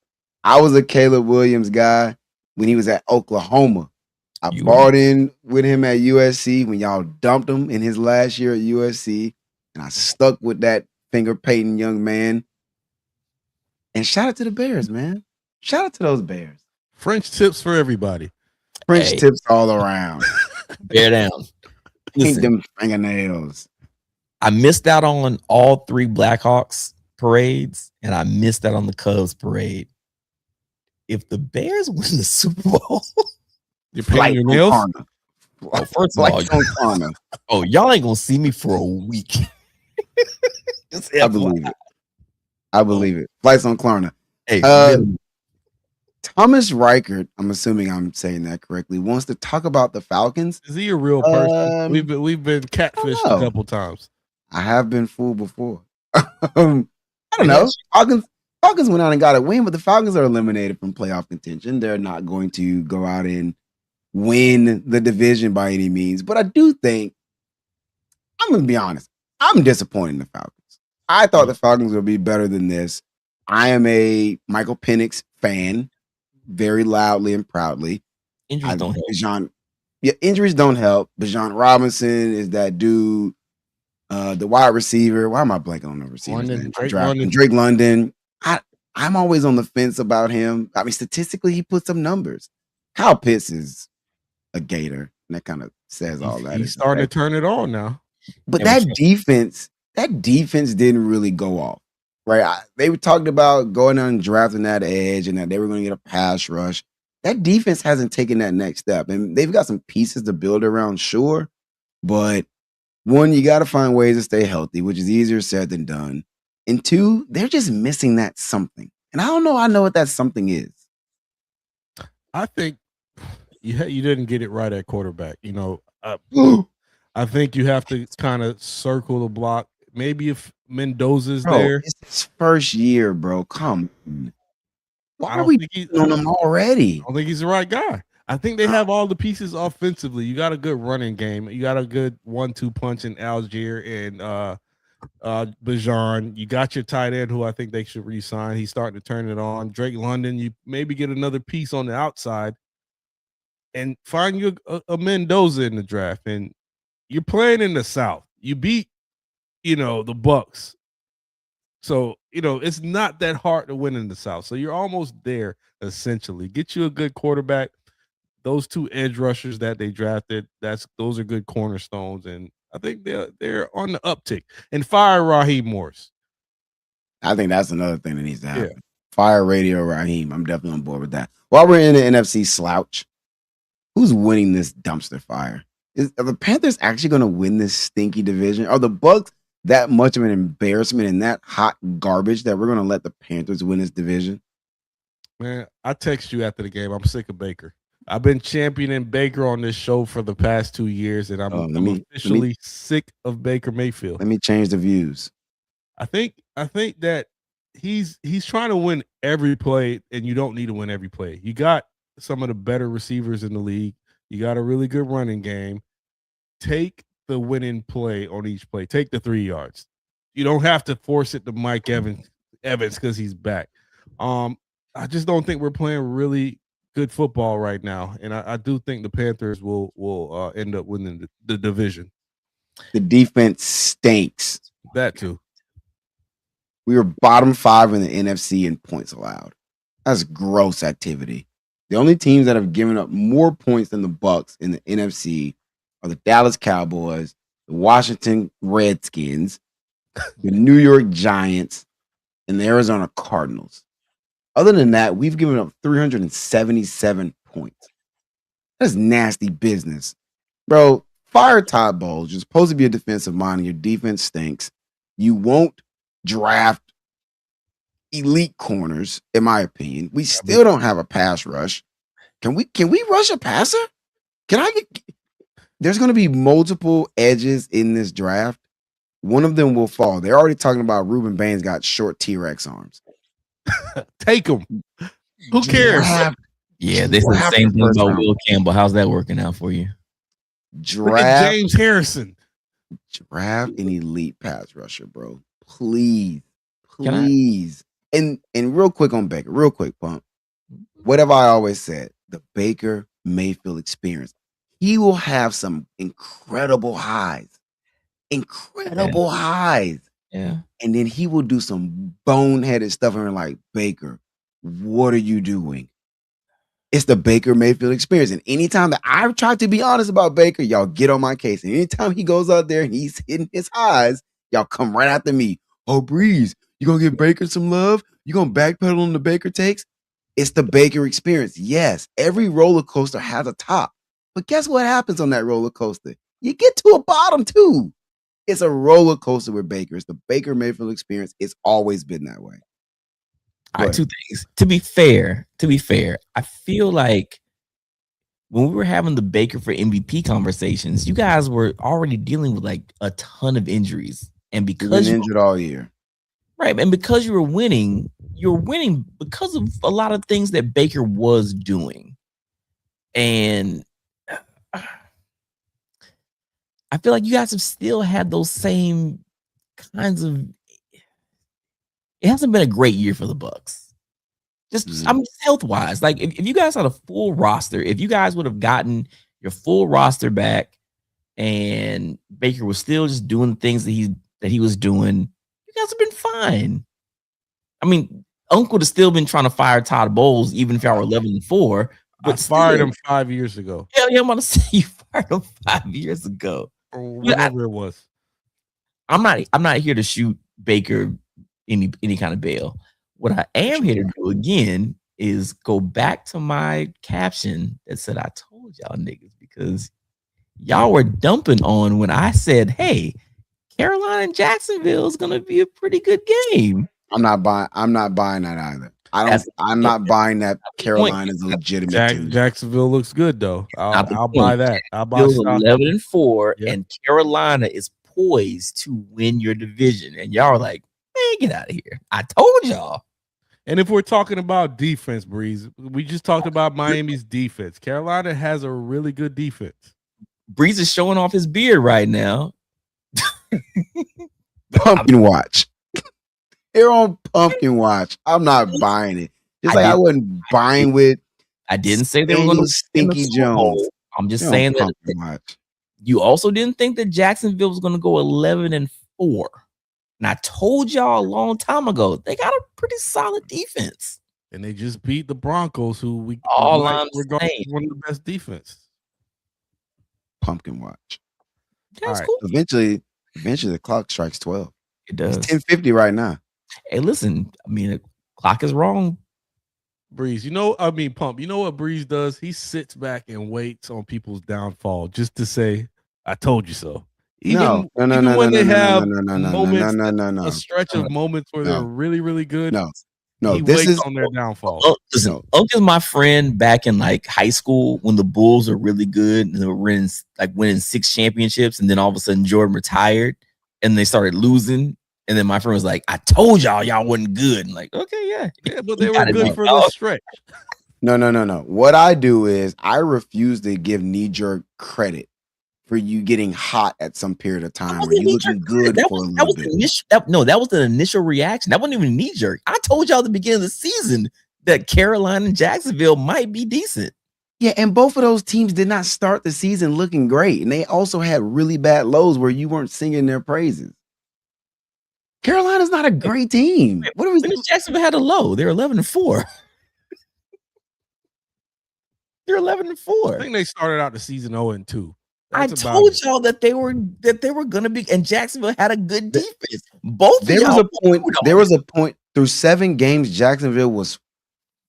I was a Caleb Williams guy when he was at Oklahoma. I bought in with him at USC when y'all dumped him in his last year at USC, and I stuck with that finger painting young man. And shout out to the Bears, man. Shout out to those Bears. French tips for everybody. French tips all around. Bear down. Paint them fingernails. I missed out on all 3 Blackhawks parades, and I missed out on the Cubs parade. If the Bears win the Super Bowl, you're painting your nails. Oh, first of all, y'all ain't gonna see me for a week. I believe it. I believe it. Flights on Klarna. Hey, Thomas Reichert, I'm assuming I'm saying that correctly, wants to talk about the Falcons. Is he a real person? We've been catfished a couple times. I have been fooled before. I don't know. Falcons went out and got a win, but the Falcons are eliminated from playoff contention. They're not going to go out and win the division by any means. But I do think, I'm going to be honest, I'm disappointed in the Falcons. I thought the Falcons would be better than this. I am a Michael Penix fan, very loudly and proudly. Injuries don't help. Injuries don't help. Bijan Robinson is that dude, the wide receiver. Why am I blanking on the receiver's name? Drake London. I'm always on the fence about him. I mean, statistically, he put some numbers. Kyle Pitts is a Gator, and that kind of says all that. He's starting to turn it on now. But that defense didn't really go off, right? They were talking about going out and drafting that edge and that they were going to get a pass rush. That defense hasn't taken that next step, and they've got some pieces to build around, sure. But one, you got to find ways to stay healthy, which is easier said than done. And 2, they're just missing that something. And I don't know. I know what that something is. I think you didn't get it right at quarterback. I think you have to kind of circle the block. Maybe if Mendoza's there. It's his first year, bro. Come on. Why are we on him already? I don't think he's the right guy. I think they have all the pieces offensively. You got a good running game. You got a good 1-2 punch in Algier and Bijan. You got your tight end who I think they should re-sign. He's starting to turn it on. Drake London, you maybe get another piece on the outside and find you a Mendoza in the draft. And you're playing in the South. You beat the Bucks. So, it's not that hard to win in the South. So you're almost there, essentially. Get you a good quarterback. Those 2 edge rushers that they drafted, those are good cornerstones, and I think they're on the uptick. And fire Raheem Morris. I think that's another thing that needs to happen. Fire Radio Raheem. I'm definitely on board with that. While we're in the NFC slouch, who's winning this dumpster fire? Are the Panthers actually going to win this stinky division? Are the Bucks that much of an embarrassment and that hot garbage that we're going to let the Panthers win this division? Man, I text you after the game. I'm sick of Baker. I've been championing Baker on this show for the past 2 years, and I'm officially sick of Baker Mayfield. Let me change the views. I think that he's trying to win every play, and you don't need to win every play. You got some of the better receivers in the league. You got a really good running game. Take the winning play on each play. Take the 3 yards. You don't have to force it to Mike Evans because he's back. I just don't think we're playing really good football right now, and I do think the Panthers will end up winning the division. The defense stinks. That too. We were bottom 5 in the NFC in points allowed. That's gross activity. The only teams that have given up more points than the Bucks in the NFC are the Dallas Cowboys, the Washington Redskins, the New York Giants, and the Arizona Cardinals. Other than that, we've given up 377 points. That's nasty business. Bro, fire Todd Bowles. You're supposed to be a defensive mind, and your defense stinks. You won't draft elite corners, in my opinion. We still don't have a pass rush. Can we rush a passer? There's going to be multiple edges in this draft. One of them will fall. They're already talking about Ruben Baines got short T-Rex arms. Take him. Who cares? Yeah, this is the same thing about Will Campbell. How's that working out for you? Draft James Harrison. Draft an elite pass rusher, bro. Please. And real quick on Baker, real quick, Pump. What have I always said? The Baker Mayfield experience. He will have some incredible highs. Yeah. And then he will do some boneheaded stuff and we're like, Baker, what are you doing? It's the Baker Mayfield experience. And anytime that I've tried to be honest about Baker, y'all get on my case. And anytime he goes out there and he's hitting his highs, y'all come right after me. Oh, Breeze, you gonna give Baker some love? You gonna backpedal on the Baker takes? It's the Baker experience. Yes, every roller coaster has a top. But guess what happens on that roller coaster? You get to a bottom too. It's a roller coaster with Baker. It's the Baker Mayfield experience. It's always been that way. All right, 2 things. To be fair, I feel like when we were having the Baker for MVP conversations, you guys were already dealing with like a ton of injuries. And because you've been injured all year. Right. And because you're winning because of a lot of things that Baker was doing. And I feel like you guys have still had those same kinds of. It hasn't been a great year for the Bucks. I mean, health wise, like if you guys had a full roster, if you guys would have gotten your full roster back, and Baker was still just doing things that he was doing, you guys have been fine. I mean, Uncle would have still been trying to fire Todd Bowles, even if y'all were 11-4. But fired him 5 years ago. Yeah, I'm gonna say you fired him 5 years ago. Or whatever it was. I'm not here to shoot Baker any kind of bail. What I am here to do again is go back to my caption that said I told y'all niggas, because y'all were dumping on when I said, hey, Carolina and Jacksonville is gonna be a pretty good game. I'm not buying that either. I'm not buying that Carolina's a legitimate team. Jacksonville looks good though. I'll buy that. I'll buy 11-4, and Carolina is poised to win your division. And y'all are like, man, get out of here. I told y'all. And if we're talking about defense, Breeze, we just talked about Miami's defense. Carolina has a really good defense. Breeze is showing off his beard right now. Pumpkin watch. They're on Pumpkin Watch. I'm not buying it. Just like I wasn't buying with. I didn't say they were going to Stinky Jones. I'm just saying that watch. You also didn't think that Jacksonville was going to go 11-4. 4. And I told y'all a long time ago, they got a pretty solid defense. And they just beat the Broncos, who we All might I'm regard saying. as one of the best defense. Pumpkin watch. That's right. cool. Eventually the clock strikes 12. It does. It's 10:50 right now. Hey, listen, I mean, the clock is wrong. Breeze, Pump, you know what Breeze does? He sits back and waits on people's downfall just to say, I told you so. Even when they have moments, a stretch of moments where they're really, really good. No, he this waits is on their downfall. Listen, Unk is my friend back in like high school when the Bulls were really good and they were winning 6 championships, and then all of a sudden Jordan retired and they started losing. And then my friend was like, I told y'all wasn't good. And like, okay, yeah, but they were good for the stretch. No. What I do is I refuse to give knee-jerk credit for you getting hot at some period of time where you looking good for a little bit. That was the initial reaction. That wasn't even knee jerk. I told y'all at the beginning of the season that Carolina and Jacksonville might be decent. Yeah, and both of those teams did not start the season looking great. And they also had really bad lows where you weren't singing their praises. Carolina's not a great team. What are we doing? Jacksonville had a low. They're 11-4. They're 11-4. I think they started out the season 0-2. I told y'all that they were gonna be, and Jacksonville had a good defense. There was a point through 7 games, Jacksonville was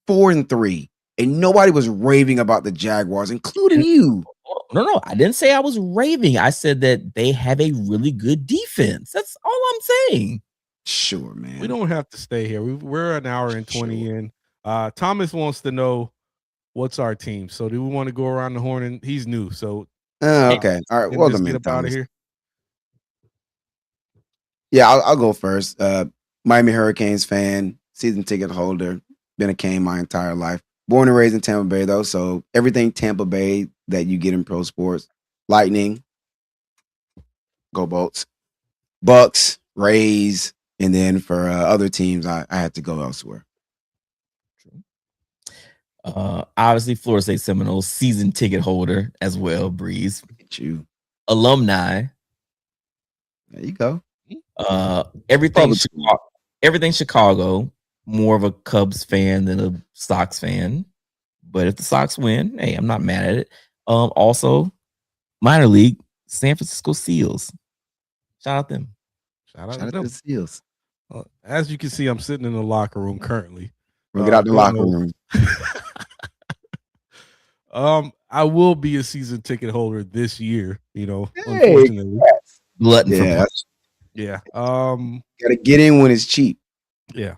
4-3, and nobody was raving about the Jaguars, including you. No, I didn't say I was raving. I said that they have a really good defense. That's all I'm saying. Sure, man. We don't have to stay here. We're an hour and 20 in. Thomas wants to know what's our team. So do we want to go around the horn? And he's new, so okay. All right. Welcome in, out of here. Yeah, I'll go first. Miami Hurricanes fan, season ticket holder, been a Cane my entire life. Born and raised in Tampa Bay, though, so everything Tampa Bay that you get in pro sports. Lightning, go Bolts, Bucks, Rays, and then for other teams, I had to go elsewhere. Obviously, Florida State Seminoles season ticket holder as well. Breeze, get you alumni. There you go. Everything Chicago. More of a Cubs fan than a Sox fan, but if the Sox win, hey, I'm not mad at it. Also, minor league San Francisco Seals. Shout out them. Shout out to the Seals. As you can see, I'm sitting in the locker room currently. We'll get out the locker room. I will be a season ticket holder this year. Unfortunately. Yeah. Gotta get in when it's cheap. Yeah.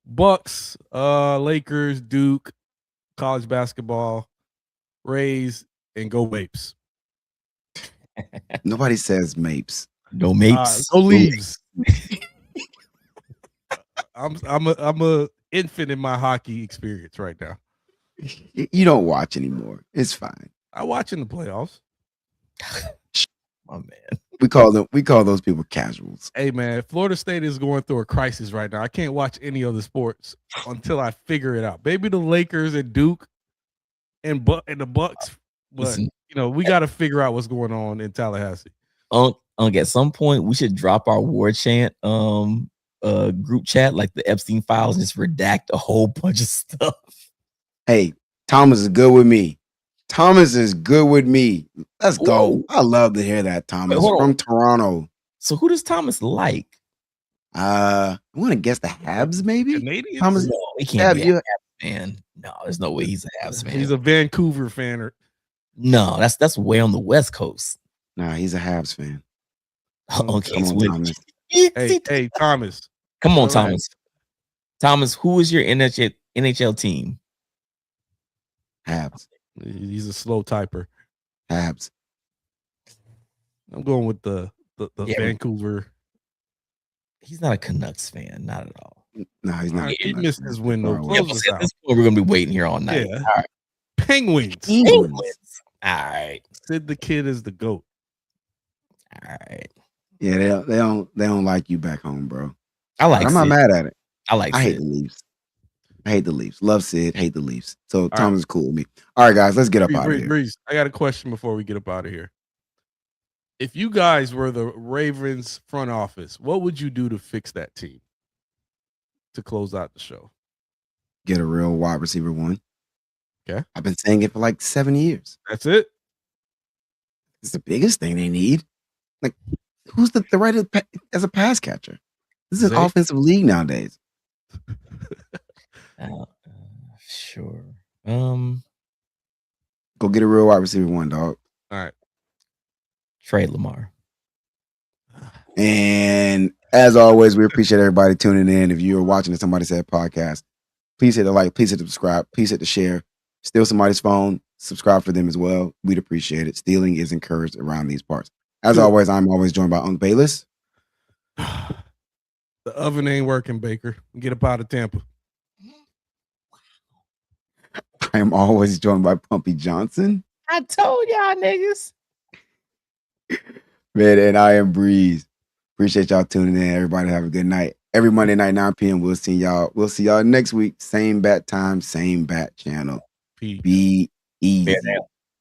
Bucks, Lakers, Duke, college basketball, Rays, and go Mapes. Nobody says Mapes. No Mapes. Go Leaves. I'm a infant in my hockey experience right now. You don't watch anymore. It's fine. I watch in the playoffs. Oh man. We call those people casuals. Hey man, Florida State is going through a crisis right now. I can't watch any other sports until I figure it out. Maybe the Lakers and Duke and the Bucks, but Listen, we got to figure out what's going on in Tallahassee. At some point we should drop our war chant group chat like the Epstein files and just redact a whole bunch of stuff. Hey, Thomas is good with me. Let's go. Ooh. I love to hear that, Thomas. From Toronto. So who does Thomas like? I want to guess the Habs, maybe? Canadians? Thomas, no, he can't be a Habs fan. No, there's no way he's a Habs fan. He's a Vancouver fan. No, that's way on the West Coast. Nah, he's a Habs fan. Okay, Thomas. Hey, Thomas. Come on, Thomas. Thomas, who is your NHL team? Habs. He's a slow typer. Habs. I'm going with the Vancouver. He's not a Canucks fan, not at all. No, he's not. He missed his window. At this point, we're gonna be waiting here all night. Yeah. All right. Penguins. All right. Sid the Kid is the GOAT. All right. Yeah, they don't like you back home, bro. I'm not mad at it. I hate the Leafs. Love Sid, hate the Leafs. So Thomas is cool with me. All right, guys, let's get up out of here. Breeze, I got a question before we get up out of here. if you guys were the Ravens front office, what would you do to fix that team to close out the show? Get a real wide receiver one. Okay. I've been saying it for like 7 years. That's it. It's the biggest thing they need. Like, who's the right as a pass catcher? This is an Zay? offensive league nowadays. Sure. Go get a real wide receiver one, dog. All right. Trade Lamar. And as always, we appreciate everybody tuning in. If you are watching the Somebody Said podcast, please hit the like, please hit the subscribe, please hit the share. Steal somebody's phone, subscribe for them as well. We'd appreciate it. Stealing is encouraged around these parts. As always, I'm always joined by Unc Bayless. The oven ain't working, Baker. Get up out of Tampa. I am always joined by Pumpy Johnson. I told y'all niggas. Man, and I am Breeze. Appreciate y'all tuning in. Everybody have a good night. Every Monday night, 9 p.m. We'll see y'all next week. Same bat time, same bat channel. Peace. Be easy. Yeah,